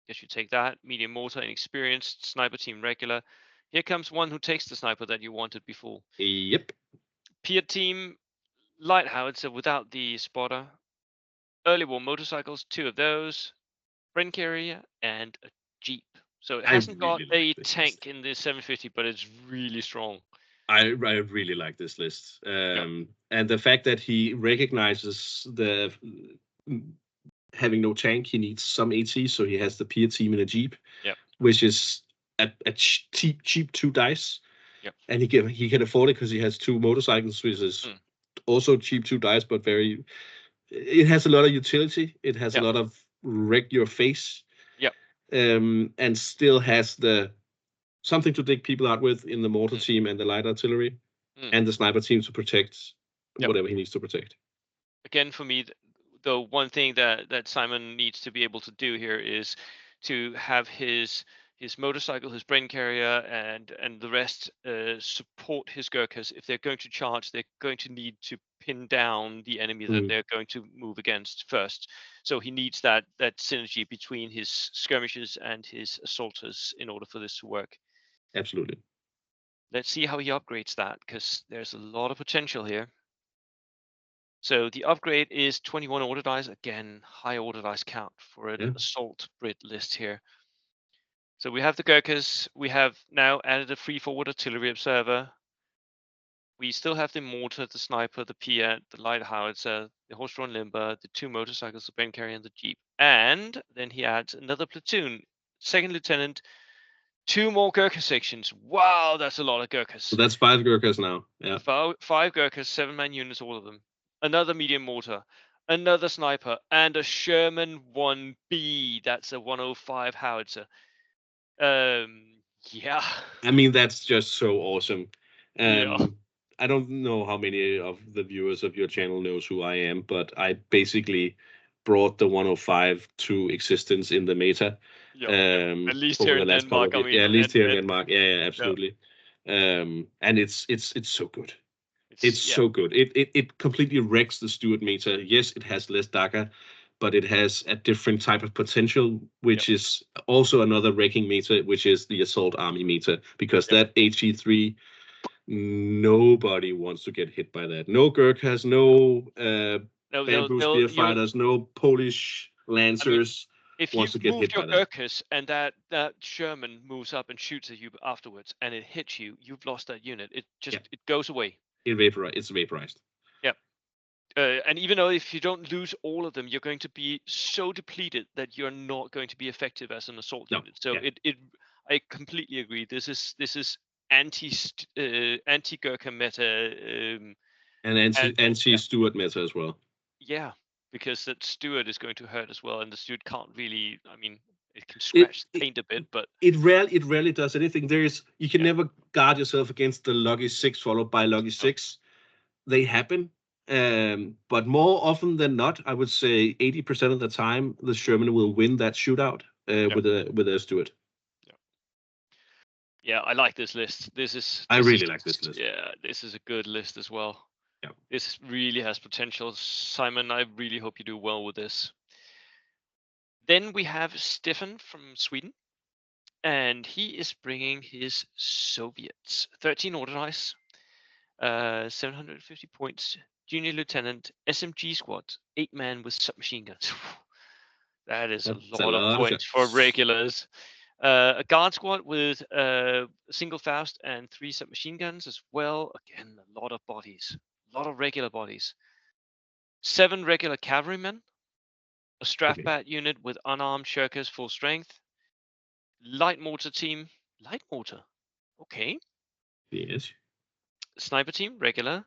Guess you take that. Medium mortar, inexperienced. Sniper team regular. Here comes one who takes the sniper that you wanted before. Yep. Pier team, light howitzer without the spotter. Early war motorcycles, 2 of those. Friend carrier and a jeep. So it hasn't got a tank in the 750, but it's really strong. I really like this list. And the fact that he recognizes the having no tank, he needs some AT, so he has the Pier team in a jeep, which is at cheap 2 dice, Yep. and he can afford it because he has 2 motorcycles, which is also cheap 2 dice, but very. It has a lot of utility. It has a lot of wreck your face. Yep. And still has something to dig people out with in the mortar team and the light artillery, and the sniper team to protect whatever he needs to protect. Again, for me, the one thing that Simon needs to be able to do here is to have his motorcycle, his brain carrier, and the rest support his Gurkhas. If they're going to charge, they're going to need to pin down the enemy that they're going to move against first. So he needs that synergy between his skirmishers and his assaulters in order for this to work. Absolutely. Let's see how he upgrades that, because there's a lot of potential here. So the upgrade is 21 order dice. Again, high order dice count for an assault Brit list here. So we have the Gurkhas. We have now added a free forward artillery observer. We still have the mortar, the sniper, the Piat, the light howitzer, the horse-drawn limber, the 2 motorcycles, the brain carrier, and the jeep. And then he adds another platoon, second lieutenant, 2 more Gurkha sections. Wow, that's a lot of Gurkhas. So that's 5 Gurkhas now. Yeah. 5 Gurkhas, 7-man units, all of them. Another medium mortar, another sniper, and a Sherman 1B. That's a 105 howitzer. Yeah. I mean, that's just so awesome. Yeah. I don't know how many of the viewers of your channel knows who I am, but I basically brought the 105 to existence in the meta. At least over here the in last Denmark. couple of, at least here in Denmark. Yeah, absolutely. And it's so good. It's so good. It completely wrecks the Stuart meter. Yes, it has less dagger, but it has a different type of potential, which is also another wrecking meter, which is the assault army meter, because that HE3, nobody wants to get hit by that. No Gurkhas, no bamboo spear fighters, no Polish lancers. If wants to you've get moved hit your by that. Gurkhas and that Sherman moves up and shoots at you afterwards, and it hits you, you've lost that unit. It just it goes away. It's vaporized. Yeah. And even though if you don't lose all of them, you're going to be so depleted that you're not going to be effective as an assault unit. So I completely agree. This is anti Gurkha meta. And anti Stuart meta as well. Yeah, because that Stuart is going to hurt as well, and the Stuart can't really. I mean, it can scratch the paint a bit, but it rarely does anything. You can never guard yourself against the lucky 6 followed by lucky 6. They happen, but more often than not, I would say 80% of the time, the Sherman will win that shootout with a Stuart. Yeah, I like this list. I really like this list. Yeah, this is a good list as well. Yeah. This really has potential. Simon, I really hope you do well with this. Then we have Stepan from Sweden, and he is bringing his Soviets. 13 order dice, 750 points, junior lieutenant, SMG squad, 8-man with submachine guns. That is a lot of points for regulars. A guard squad with a single Faust and 3 submachine guns as well. Again, a lot of bodies, a lot of regular bodies. 7 regular cavalrymen, a Strafbat unit with unarmed shirkers full strength, light mortar team, light mortar, okay. Yes. Sniper team, regular.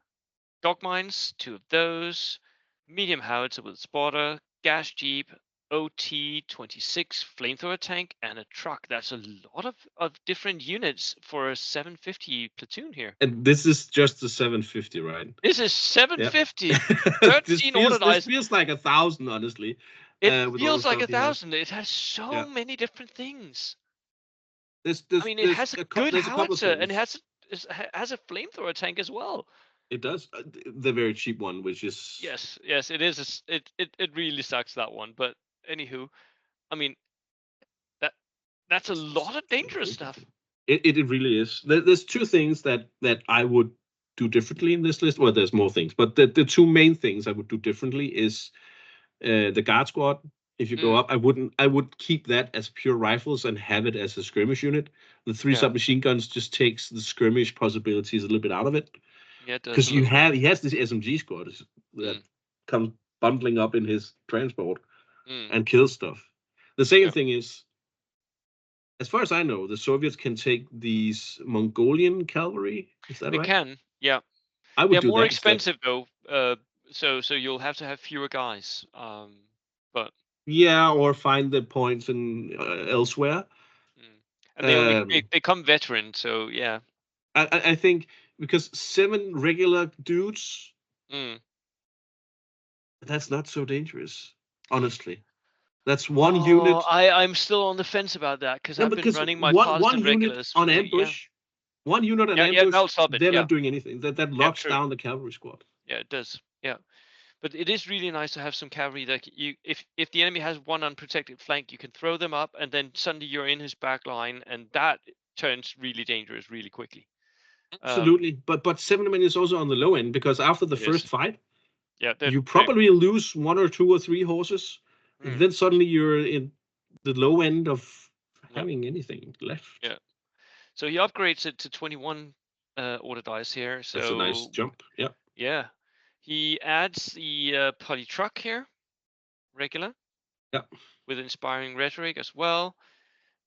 Dog mines, 2 of those. Medium howitzer with spotter, gas jeep, OT-26 flamethrower tank, and a truck. That's a lot of different units for a 750 platoon here. And this is just the 750, right? This is 750. 13 order dice. This feels like 1,000, honestly. It feels like 1,000. It has so many different things. I mean, it has a good howitzer, and it has a flamethrower tank as well. It does. The very cheap one, which is yes, it is. It really sucks, that one. But anywho, I mean, that's a lot of dangerous stuff. It really is. There's 2 things that I would do differently in this list. Well, there's more things, but the 2 main things I would do differently is the guard squad. If you go up, I would keep that as pure rifles and have it as a skirmish unit. The 3 submachine guns just takes the skirmish possibilities a little bit out of it. Yeah, because he has this SMG squad that comes bundling up in his transport and kills stuff. The second thing is as far as I know, the Soviets can take these Mongolian cavalry. Is that They right? can, yeah. I would They're do more that instead. expensive though, so you'll have to have fewer guys. But Yeah, or find the points in elsewhere. mm. And Um, they come veteran, so yeah. I think because 7 regular dudes, Mm. that's not so dangerous. Honestly, that's one Oh, unit. I'm still on the fence about that because No, I've been because running my one Protestant unit regulars on for yeah, ambush, one unit on yeah, ambush, that'll stop it. they're Yeah, not doing anything. That yeah, locks true. down the cavalry squad. Yeah, it does. Yeah. But it is really nice to have some cavalry that if the enemy has one unprotected flank, you can throw them up, and then suddenly you're in his back line, and that turns really dangerous really quickly. Absolutely, but 7 men is also on the low end because after the It is. first fight, Yeah, you they probably lose 1 or 2 or 3 horses, and mm, then suddenly you're in the low end of yeah, having anything left. yeah. So he upgrades it to 21 order dice here. That's a nice So jump. Yeah, yeah, he adds the poly truck here, regular, yeah. with inspiring rhetoric as well.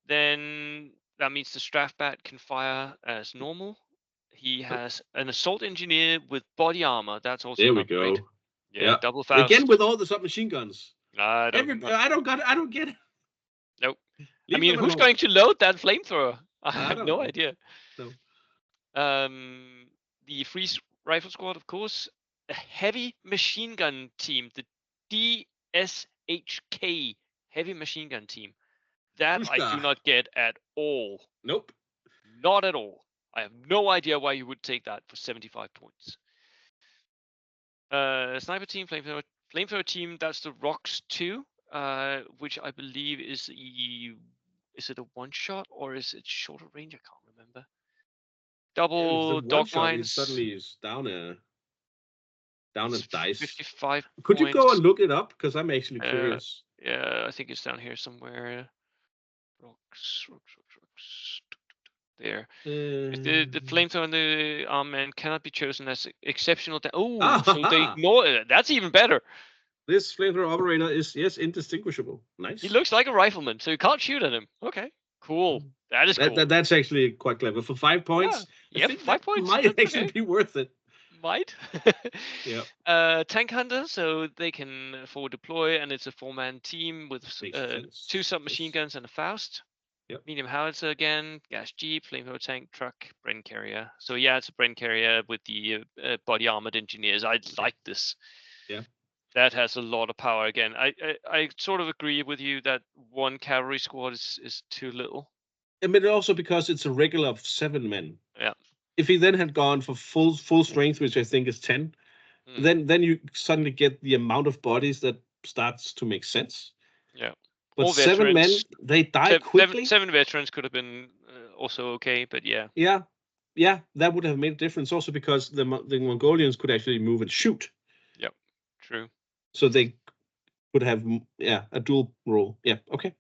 Then that means the Strafbat can fire as normal. He has an assault engineer with body armor. That's also There an we upgrade. go. Yeah, Yeah. double Again Faust. with all the submachine guns. I don't Every not I don't get it. nope. I Leave mean, them who's alone. going to load that flamethrower? I I have don't no know. idea. No. The Freeze Rifle Squad, of course, a heavy machine gun team, the DSHK heavy machine gun team. That I Pushka. do not get at all. Nope. Not at all. I have no idea why you would take that for 75 points. Sniper team, flamethrower team. That's the Rocks 2, which I believe is is it a one shot or is it shorter range? I can't remember. If it's the Double one dog shot, it mines. suddenly is down a It's dice. 55 Could you go points. and look it up? Because I'm actually Uh, curious. yeah, I think it's down here somewhere. Rocks. There. If the Uh, flamethrower and the arm man cannot be chosen as exceptional. Oh, ah, ha, so they ha. ignore it. That's even better. This flamethrower operator is, yes, indistinguishable. He Nice. looks like a rifleman, so you can't shoot at him. Okay, cool. That is cool. That's actually quite clever. For five Yeah, points, I yeah, for think that 5 points. might That's actually okay. be worth it. Might. Yeah, Tank hunter, so they can forward deploy, and it's a 4-man team with makes 2 sense. submachine Yes. guns and a Faust. Yep. Medium howitzer again, gas jeep, flamethrower tank, truck, Bren carrier. So yeah, it's a Bren carrier with the body armored engineers. I like this. Yeah. That has a lot of power. Again, I sort of agree with you that one cavalry squad is too little. But also because it's a regular of 7 men. Yeah. If he then had gone for full strength, which I think is 10, Mm, then you suddenly get the amount of bodies that starts to make sense. yeah. But Or 7 men, veterans. they die quickly. Seven veterans could have been also okay, but yeah. Yeah, yeah, that would have made a difference. Also because the Mongolians could actually move and shoot, Yep. True. so they could have a dual role. Yeah. Okay.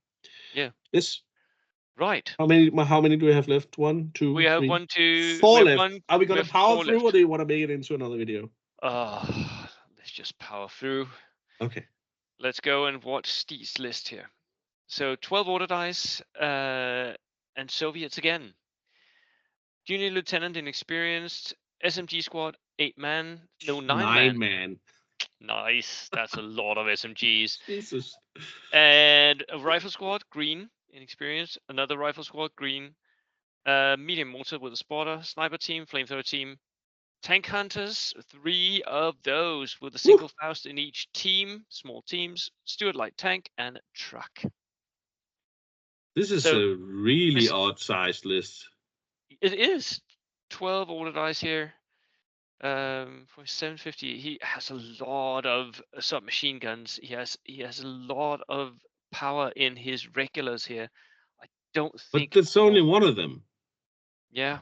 Yeah. Yes. Right. How many do we have left? One, We two, have three, one, two. We four have left. one. Are we We gonna have power four through, or left. do you want to make it into another video? Let's just power through. Okay. Let's go and watch Steve's list here. So 12 order dice, and Soviets again. Junior lieutenant inexperienced. SMG squad, 8-man. No, 9-man. 9 man. Nice. That's a lot of SMGs. Jesus. And a rifle squad, green, inexperienced. Another rifle squad, green. Medium mortar with a spotter. Sniper team, flamethrower team. Tank hunters, 3 of those with a Woo. single Faust in each team. Small teams. Stuart light tank and truck. This is So a really this odd sized list. it is 12 order dice here. For 750, he has a lot of submachine guns. He has a lot of power in his regulars here. I don't But think. that's only one of them. Yeah,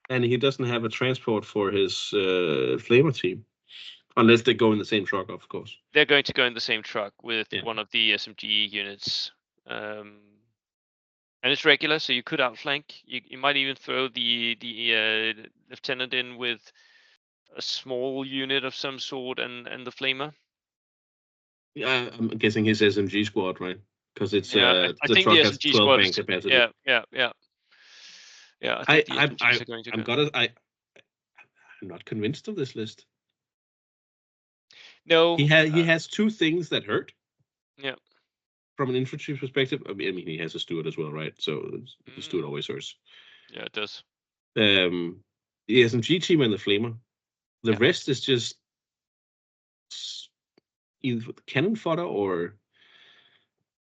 And he doesn't have a transport for his flamer team. Unless they go in the same truck, of course. they're going to go in the same truck with Yeah. one of the SMG units. And it's regular, so you could outflank. You might even throw the lieutenant in with a small unit of some sort and the flamer. Yeah, I'm guessing his SMG squad, right? Because it's Yeah, I the think the truck has SMG 12 squad man is. capacity. Yeah. I think the SMGs are going to go. I'm not convinced of this list. No. He has two things that hurt Yeah. from an infantry perspective. I mean he has a steward as well, right? So the steward always hurts. Yeah, it does. The SMG team and the flamer. The Yeah. rest is just either cannon fodder or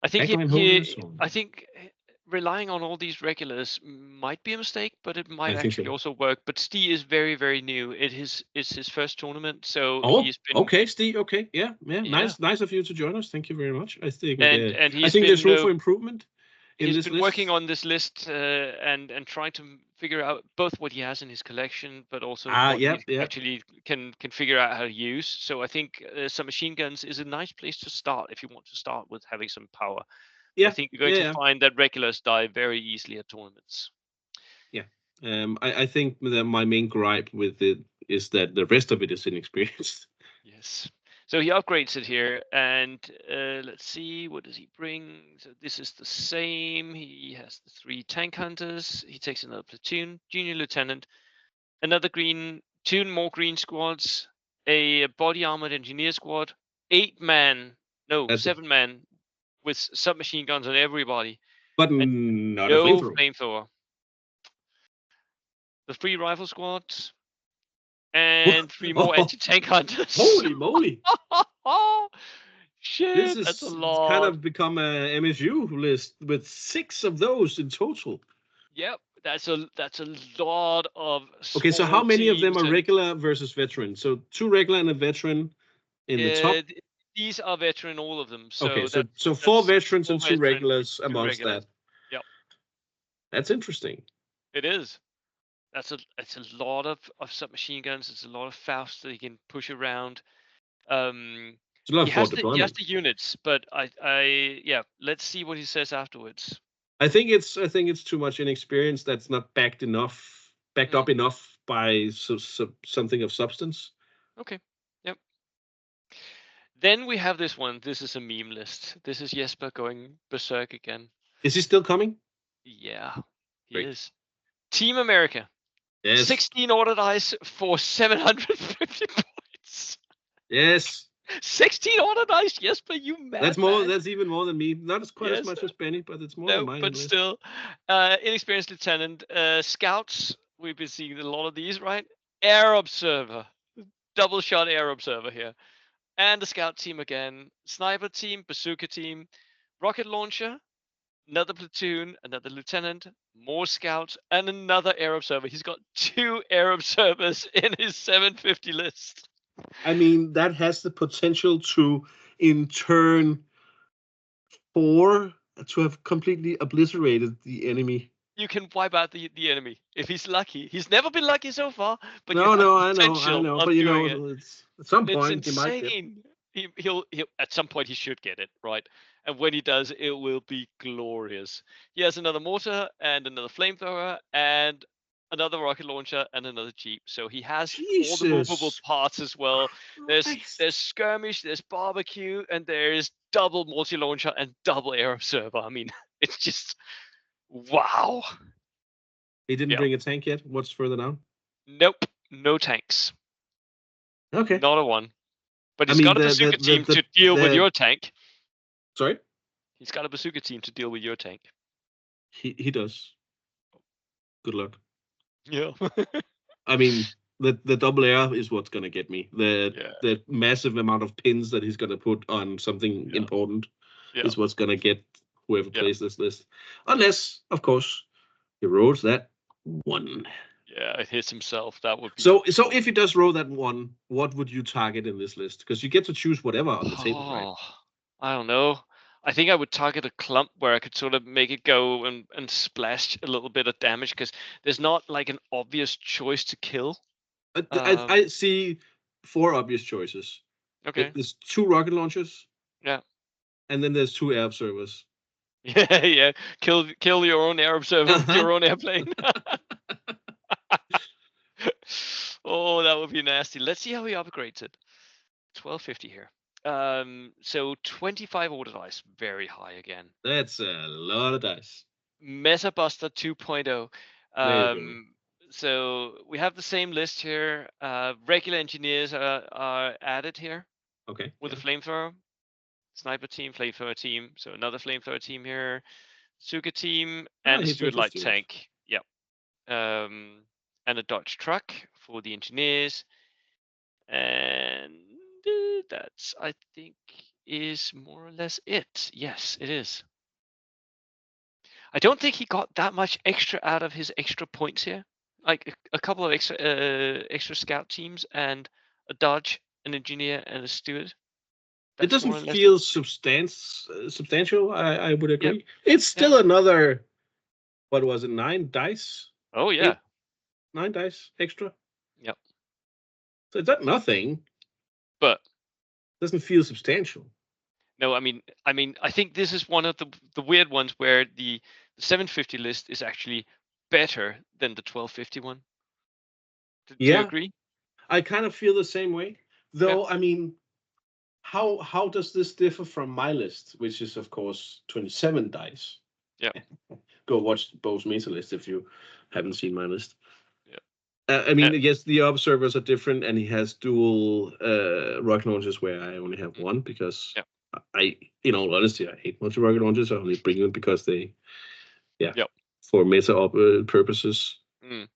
I think backline holders. I think relying on all these regulars might be a mistake, but it might I think actually so. also work. But Steve is very, very new. It's his first tournament, so Oh, he's been. okay, Steve. Okay, yeah. Yeah, Nice of you to join us. Thank you very much. and I he's think there's been room for improvement in he's this been working list. on this list and trying to figure out both what he has in his collection, but also what Yeah, he yeah, actually can figure out how to use. So I think some machine guns is a nice place to start if you want to start with having some power. But I yeah, think you're going yeah, to yeah, find that regulars die very easily at tournaments. yeah. I think that my main gripe with it is that the rest of it is inexperienced. Yes. So he upgrades it here, and let's see, what does he bring? So this is the same. He has the 3 tank hunters. He takes another platoon, junior lieutenant, another green, 2 more green squads, a body armored engineer squad, 8-man, no, That's 7-man with submachine guns on everybody, but and not a no flamethrower. flamethrower. The 3 rifle squads and 3 more Oh, anti-tank hunters. holy moly! This Shit, that's a is it's kind lot. of become a MSU list with 6 of those in total. Yep, that's a lot of Okay, so how small many of them teams are and regular versus veteran? So 2 regular and a veteran in the top. these are veteran, all of them. Okay, So so 4 that's veterans 4 and 2 veteran, regulars 2 amongst regulars. that. Yep, That's interesting. it is. It's a lot of submachine guns. It's a lot of Faust that he can push around. It's a lot of forward He has deployment. the units, but I yeah. Let's see what he says afterwards. I think it's too much inexperience that's not backed Mm, up enough by something of substance. okay. Yep. Then we have this one. This is a meme list. This is Jesper going berserk again. Is he still coming? Yeah, he Great. is. Team America. Yes. 16 order dice for 750 points. Yes. 16 order dice, Jesper, you That's more. madman. That's even more than me. Not as quite as Yes. much as Benny, but it's more than No, mine at but least. still. Inexperienced lieutenant. Scouts. We've been seeing a lot of these, right? Air observer. Double shot air observer here. And the scout team again. Sniper team, bazooka team, rocket launcher, another platoon, another lieutenant, more scouts, and another air observer. He's got 2 air observers in his 750 list. I mean, that has the potential to, in turn 4, to have completely obliterated the enemy. You can wipe out the enemy if he's lucky. He's never been lucky so far, but you No, have no, the I potential know, of but doing it. it's at some It's point he might get. insane. He'll at some point he should get it right, and when he does, it will be glorious. He has another mortar and another flamethrower and another rocket launcher and another jeep. So he has all the movable Jesus parts as well. There's Christ! skirmish, there's barbecue, and there's double multi launcher and double air observer. I mean, it's just wow. He didn't Yeah. bring a tank yet. What's further down? Nope. No tanks. Okay. Not a one. But I he's mean got a bazooka team to deal with your tank. sorry. He's got a bazooka team to deal with your tank. He does. Good luck. Yeah. I mean, the double air is what's gonna get me. Yeah. The massive amount of pins that he's gonna put on something Yeah. important Yeah. is what's gonna get whoever Yeah. plays this list. Unless, of course, he rolls that 1. Yeah. It hits himself. That would be. So if he does roll that 1, what would you target in this list? Because you get to choose whatever on the table, right? Oh, I don't know. I think I would target a clump where I could sort of make it go and splash a little bit of damage because there's not like an obvious choice to kill. I see 4 obvious choices. Okay. There's 2 rocket launchers, Yeah. and then there's 2 air observers. Yeah. Yeah. Kill your own air observer with Uh-huh. your own airplane. Oh, that would be nasty. Let's see how he upgrades it. 1250 here. So 25 order dice, very high again. That's a lot of dice. Meta Buster 2.0. There you go. So we have the same list here. Regular engineers are added here Okay. with Yeah. a flamethrower. Sniper team, flamethrower team. So another flamethrower team here. Suka team Ah, and a he's Stuart also light Stuart. tank. Yep. And a Dodge truck for the engineers. And that's, I think, is more or less it. Yes, it is. I don't think he got that much extra out of his extra points here. Like a couple of extra scout teams and a Dodge, an engineer, and a steward. It That's doesn't more or less it. feel substantial. I would Yep. agree. It's Yeah. still another. What was it? 9 dice. Oh yeah. 9 dice extra. Yep. So it's not nothing. But Doesn't feel substantial. no, I think this is one of the weird ones where the 750 list is actually better than the 1250 one. Do you Yeah, agree? I kind of feel the same way. Yeah. Though, I mean, how does this differ from my list, which is of course 27 dice? Yeah. Go watch Bo's meta list if you haven't seen my list. Yeah. I mean, yes, the observers are different, and he has dual rocket launchers where I only have one because Yeah. in all honesty, I hate multi rocket launchers. I only bring them because they, Yep. for meta purposes. Mm,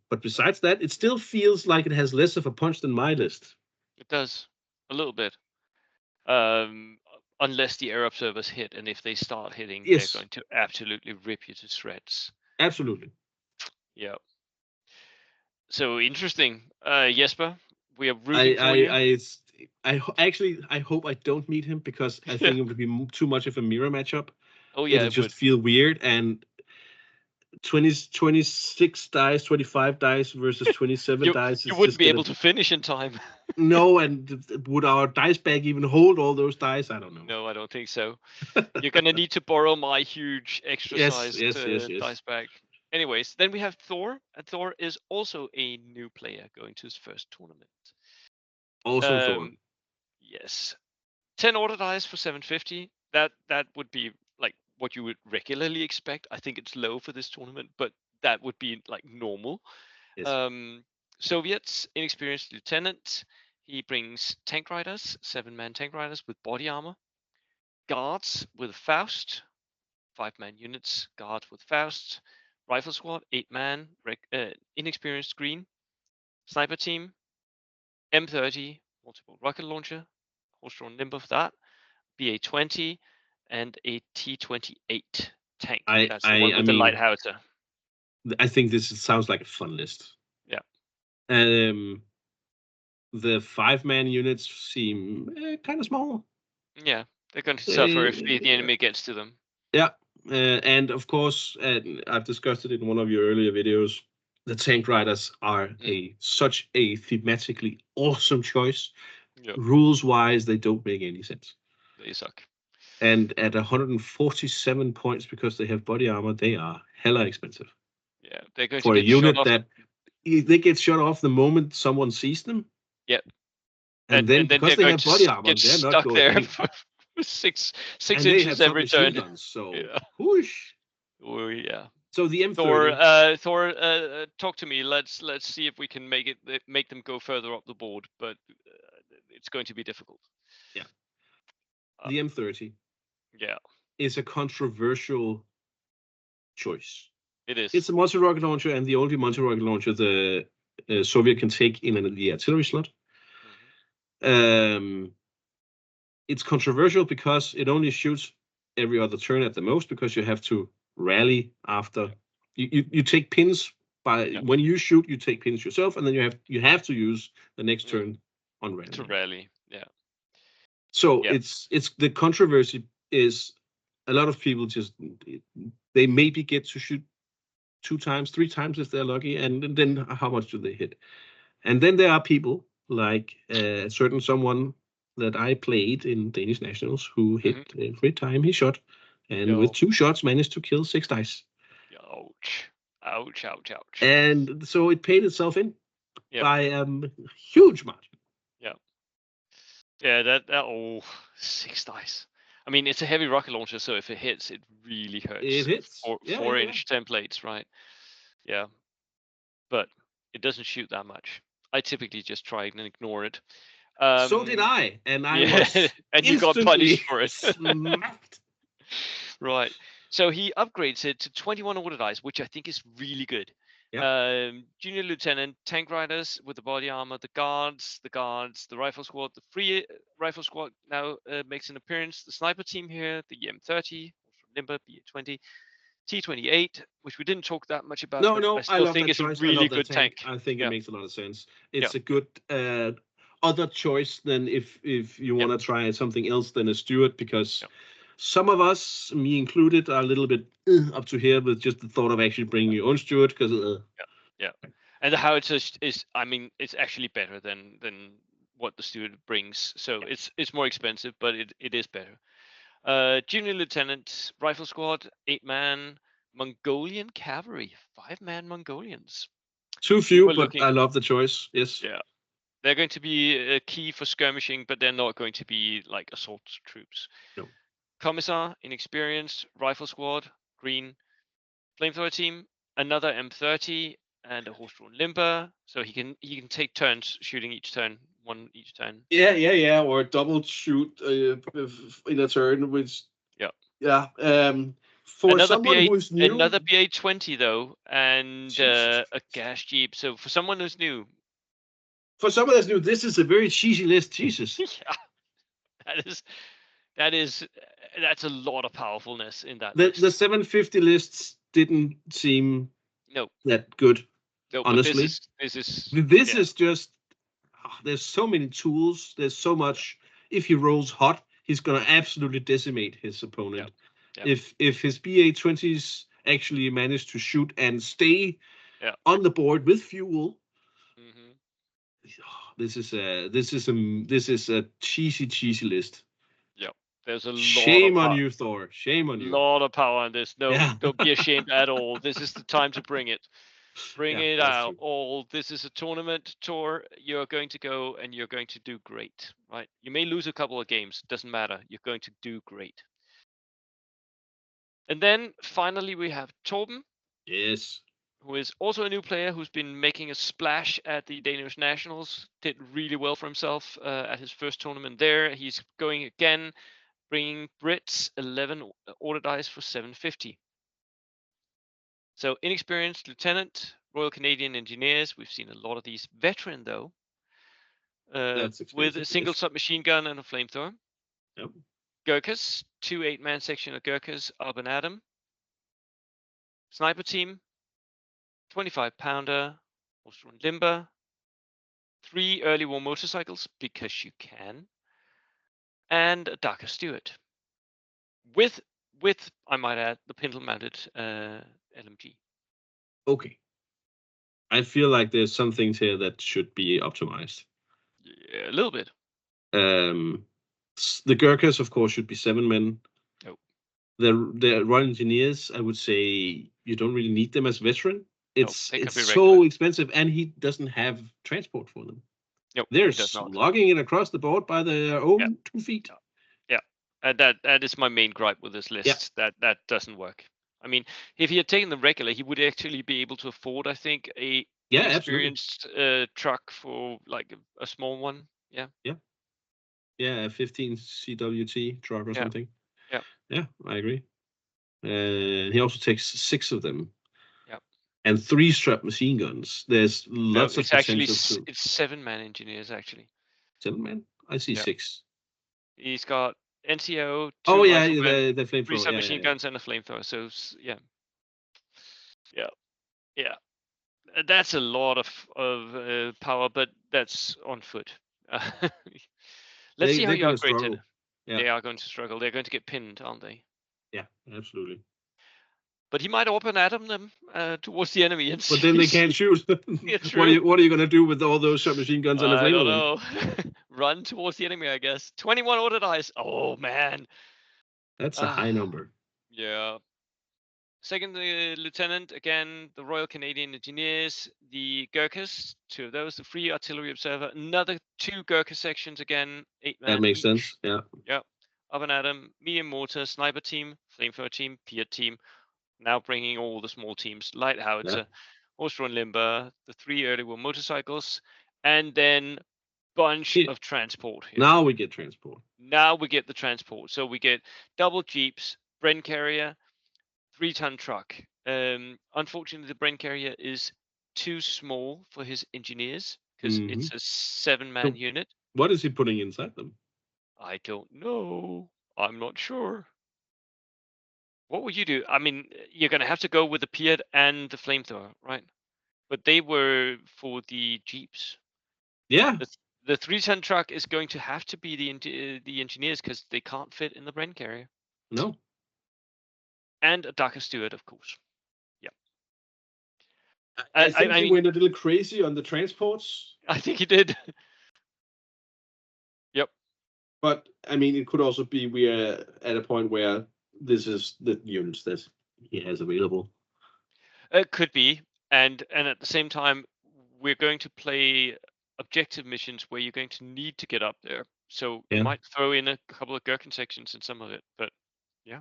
But besides that, it still feels like it has less of a punch than my list. it does a little bit. Um, unless the air observers hit, and if they start hitting, they're Yes, going to absolutely rip you to shreds. absolutely. Yeah. So interesting, Jesper. We are rooting I for you. actually I hope I don't meet him because I think it would be too much of a mirror matchup. Oh yeah, It'll it would. just feel weird, and 26 dice, 25 dice versus 27 You dice you is wouldn't just be gonna able be to finish in time. no. And would our dice bag even hold all those dice? I don't know. No, I don't think so. You're gonna need to borrow my huge extra Yes, sized yes, yes, yes. dice bag. Anyways, then we have Thor, and Thor is also a new player going to his first tournament. Also Thor. Um, yes, 10 order dice for 750. That would be like what you would regularly expect. I think it's low for this tournament, but that would be like normal. Yes. Um, Soviets, inexperienced lieutenant. He brings tank riders, 7-man tank riders with body armor. Guards with Faust, 5-man units. Guards with Faust. Rifle squad, 8-man, inexperienced green. Sniper team, M30, multiple rocket launcher. Horse-drawn limber for that. BA-20, and a T-28 tank. I That's the I one I with the light mean, howitzer. I think this sounds like a fun list. Yeah. Um, the 5-man units seem kind of small. Yeah. They're going to suffer if the Uh, enemy gets to them. yeah, and of course, I've discussed it in one of your earlier videos. The tank riders are such a thematically awesome choice. Yep. Rules wise, they don't make any sense. They suck. And at 147 points because they have body armor, they are hella expensive Yeah. They're going to for a get shot unit off. that they get shot off the moment someone sees them. Yep. And then And then because they're they going have to body armor, get they're not stuck going there anywhere. for six And they inches have every submachine turn. guns, so Yeah. whoosh. Oh yeah. So the Thor, M30. talk to me. Let's see if we can make them go further up the board, but it's going to be difficult. Yeah. Uh, The M30 yeah, is a controversial choice. it is. It's a multi-rocket launcher and the only multi-rocket launcher the Soviet can take in the artillery slot. Mm-hmm. It's controversial because it only shoots every other turn at the most because you have to rally after. You take pins by Yeah. when you shoot, you take pins yourself, and then you have to use the next Mm. turn on To rallying. rally. Yeah. So Yeah. it's the controversy is a lot of people just they maybe get to shoot 2 times, 3 times if they're lucky, and then how much do they hit? And then there are people like a certain someone that I played in Danish Nationals who hit Mm-hmm. every time he shot, and with Yo. 2 shots managed to kill 6 dice. Ouch. Ouch. Ouch. Ouch. And so it paid itself in Yep. by huge margin. Yeah. Yeah, that 6 dice. I mean, it's a heavy rocket launcher, so if it hits, it really It hurts. hits. Four Yeah, four yeah, yeah. inch templates, right? Yeah, but it doesn't shoot that much. I typically just try and ignore it. So did Um, I, and I yeah, was and you got punished instantly for it. smacked. Right. So he upgrades it to 21 order dice, which I think is really good. Yep. Junior lieutenant, tank riders with the body armor, the rifle squad, the free rifle squad now makes an appearance. The sniper team here, the M30, from Limber, BA20, T28, which we didn't talk that much about, No, but I no, I still love think that it's a choice. I really love that good tank. tank. I think it Yeah, makes a lot of sense. yeah, It's a good other choice than if you yeah, want to try something else than a Stewart, because yeah, some of us, me included, are a little bit up to here with just the thought of actually bringing your own Stewart. Because yeah, yeah. And the howitzer is, I mean, it's actually better than what the student brings. So it's more expensive, but it is better. Junior lieutenant, rifle squad, 8-man, Mongolian cavalry, 5-man Mongolians. too They few, were but I looking, love the choice. Yes. yeah, they're going to be key for skirmishing, but they're not going to be like assault troops. No. Commissar, inexperienced, rifle squad, green, flamethrower team, another M30 and a horse-drawn limber, so he can take turns shooting each turn, one each turn. Yeah, yeah, yeah. Or double shoot in a turn, which Yeah. yeah. For Another someone BA, who is new, another BA20 though, and Jesus a Christ. gas jeep. So for someone who's new, For someone that's new, this is a very cheesy list. Jesus. yeah, that is that is that's a lot of powerfulness in that The list. 750 lists didn't seem No, that good, no, but this honestly. is this is This yeah, is just there's so many tools. There's so yeah, much. If he rolls hot, he's gonna absolutely decimate his yeah, opponent. yeah, If his BA20s actually manage to shoot and stay yeah. on the board with fuel, Hmm. this is a cheesy list. Yeah. There's a lot of Shame on power. you, Thor. Shame on you. Lot of power in this. No, Yeah, don't be ashamed at all. This is the time to bring it. Bring yeah, it that's out true. all. This is a tournament tour. You're going to go and you're going to do great, right? You may lose a couple of games, doesn't matter. You're going to do great. And then finally we have Torben, Yes, who is also a new player who's been making a splash at the Danish Nationals. Did really well for himself at his first tournament there. He's going again, bringing Brits 11 order dice for 750. So inexperienced lieutenant, Royal Canadian Engineers. We've seen a lot of these. Veteran though, that's with expensive. a single Yes. submachine gun and a flamethrower. Yep. Gurkhas, 2 8-man section of Gurkhas, Up and Adam. Sniper team, 25-pounder, also on limber. 3 early war motorcycles because you can, and a Darker Stewart with I might add the pintle mounted LMG. Okay. I feel like there's some things here that should be optimized. Yeah, a little bit. Um, the Gurkhas, of course, should be 7 men. Oh, The Royal Engineers, I would say you don't really need them as veteran. no, It's they can it's be regular. so expensive, and he doesn't have transport for them. No, They're he does not. slogging it across the board by their Yeah, own 2 feet. yeah, yeah. That is my main gripe with this Yeah, list. That doesn't work. I mean, if he had taken the regular, he would actually be able to afford, I think, a yeah, absolutely. inexperienced truck for like a small one. Yeah, Yeah, yeah, a 15 CWT truck or yeah, something. yeah, Yeah, I agree. And he also takes 6 of them yeah. and 3 strap machine guns. There's No, lots of it's actually potential to it's 7-man engineers actually. 7 men. I see Yeah. 6. He's got NCO, Oh 2 yeah, riflemen, the 3 flamethrower. Yeah, yeah, submachine yeah. guns, and a flamethrower. So yeah, yeah, yeah. That's a lot of power, but that's on foot. Uh, let's see how They're he gonna upgrades it. struggle. Yeah, They are going to struggle. They're going to get pinned, aren't they? yeah, absolutely. But he might open atom them towards the enemy and But then they can't shoot. yeah, true. What are you gonna do with all those submachine guns and a I don't flamethrower then? know. Run towards the enemy, I guess. 21 order dice. Oh man. That's a high Ah, number. yeah. Second lieutenant, again, the Royal Canadian Engineers, the Gurkhas, 2 of those, the Free Artillery Observer, another 2 Gurkha sections again, 8 That man makes each. sense. Yeah. Yep. Up and Adam, medium mortar, sniper team, flamethrower team, Piat team. Now bringing all the small teams, light Yeah. howitzer, horse-drawn limber, the 3 early war motorcycles, and then bunch Here- of transport here. Now we get transport. Now we get the transport. So we get double jeeps, Bren carrier, 3-ton truck. Unfortunately, the Bren carrier is too small for his engineers because Hmm. it's a 7-man So unit. what is he putting inside them? I don't know. I'm not sure. What would you do? I mean, you're gonna have to go with the Piat and the flamethrower, right? But they were for the jeeps. Yeah. The 3-ton truck is going to have to be the engineers because they can't fit in the Bren carrier. No. And a Dhaka Stewart, of course. Yeah. I I think he mean, went a little crazy on the transports. I think he did. Yep. But I mean, it could also be we are at a point where this is the units that he has available. It could be. And at the same time, we're going to play objective missions where you're going to need to get up there. So you Yeah. might throw in a couple of Gherkin sections in some of it. But yeah.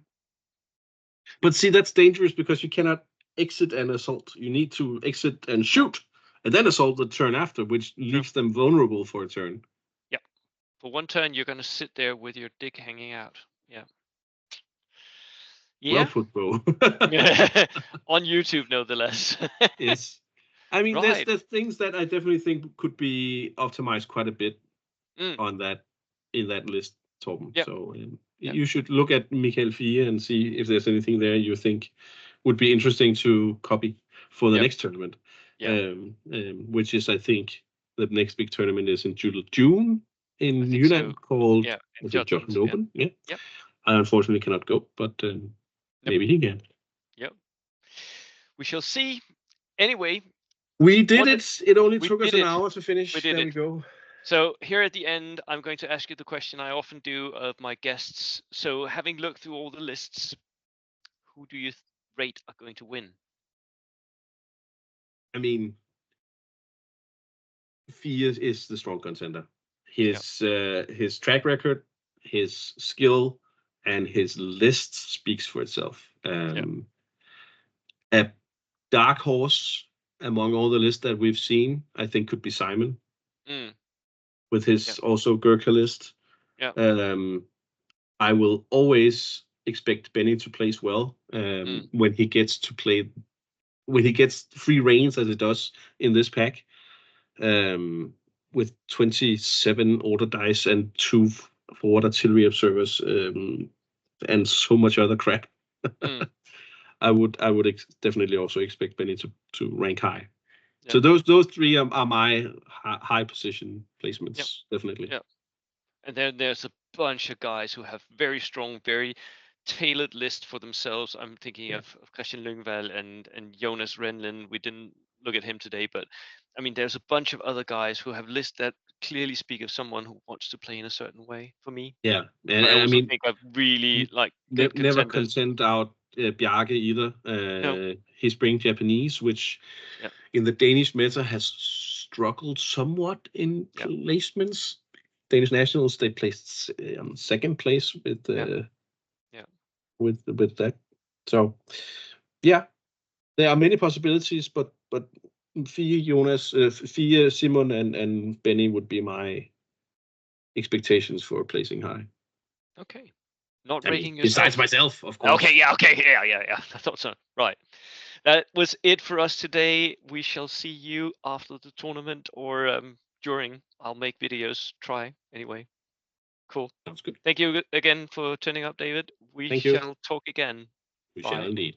But see, that's dangerous because you cannot exit and assault. You need to exit and shoot, and then assault the turn after, which leaves them vulnerable for a turn. Yeah. For one turn, you're going to sit there with your dick hanging out. Yeah. Well Yeah. put, bro. On YouTube, no less. Yes. I mean, there's Right. there's things that I definitely think could be optimized quite a bit Mm. on that in that list, Torben. Yep. So Yep. you should look at Michael Fie and see if there's anything there you think would be interesting to copy for the Yep. next tournament. Yeah. Which is, I think, the next big tournament is in June I in think so. Newland called, Yeah. In was it Jutland. Jutland Open? Yeah. Yep. I unfortunately cannot go, but Yep. maybe he can. Yep. We shall see. Anyway, We did what it. It only we took us did an it. hour to We finish. did There we it. go. So here at the end, I'm going to ask you the question I often do of my guests. So having looked through all the lists, who do you rate are going to win? I mean, Fie is the strong contender. His track record, his skill, and his list speaks for itself. A dark horse among all the lists that we've seen, I think, could be Simon Mm. with his also Gurkha list. Yeah. I will always expect Benny to place well when he gets to play, when he gets free reigns as it does in this pack. With 27 order dice and 2 forward artillery observers and so much other crap. I would definitely also expect Benny to rank high. Yeah. So those 3 are my high position placements, definitely. Yeah. And then there's a bunch of guys who have very strong, very tailored list for themselves. I'm thinking of Christian Lyngvall and Jonas Renlin. We didn't look at him today, but I mean, there's a bunch of other guys who have lists that clearly speak of someone who wants to play in a certain way. For me, Yeah, and I I also mean, think I've really like good never contenders. content out Bjarke either. No, He's bringing Japanese, which yeah, in the Danish meta has struggled somewhat in yeah, placements. Danish nationals, they placed on second place with yeah, yeah, with that. So yeah, there are many possibilities, but Fie, Jonas, Fie, Simon, and Benny would be my expectations for placing high. Okay, not I mean, rating besides yourself. myself, of course. Okay, yeah, okay, yeah. I thought so. Right. That was it for us today. We shall see you after the tournament or during. I'll make videos. Try anyway. Cool. Sounds good. Thank you again for turning up, David. We Thank you. shall talk again. We shall Bye. indeed.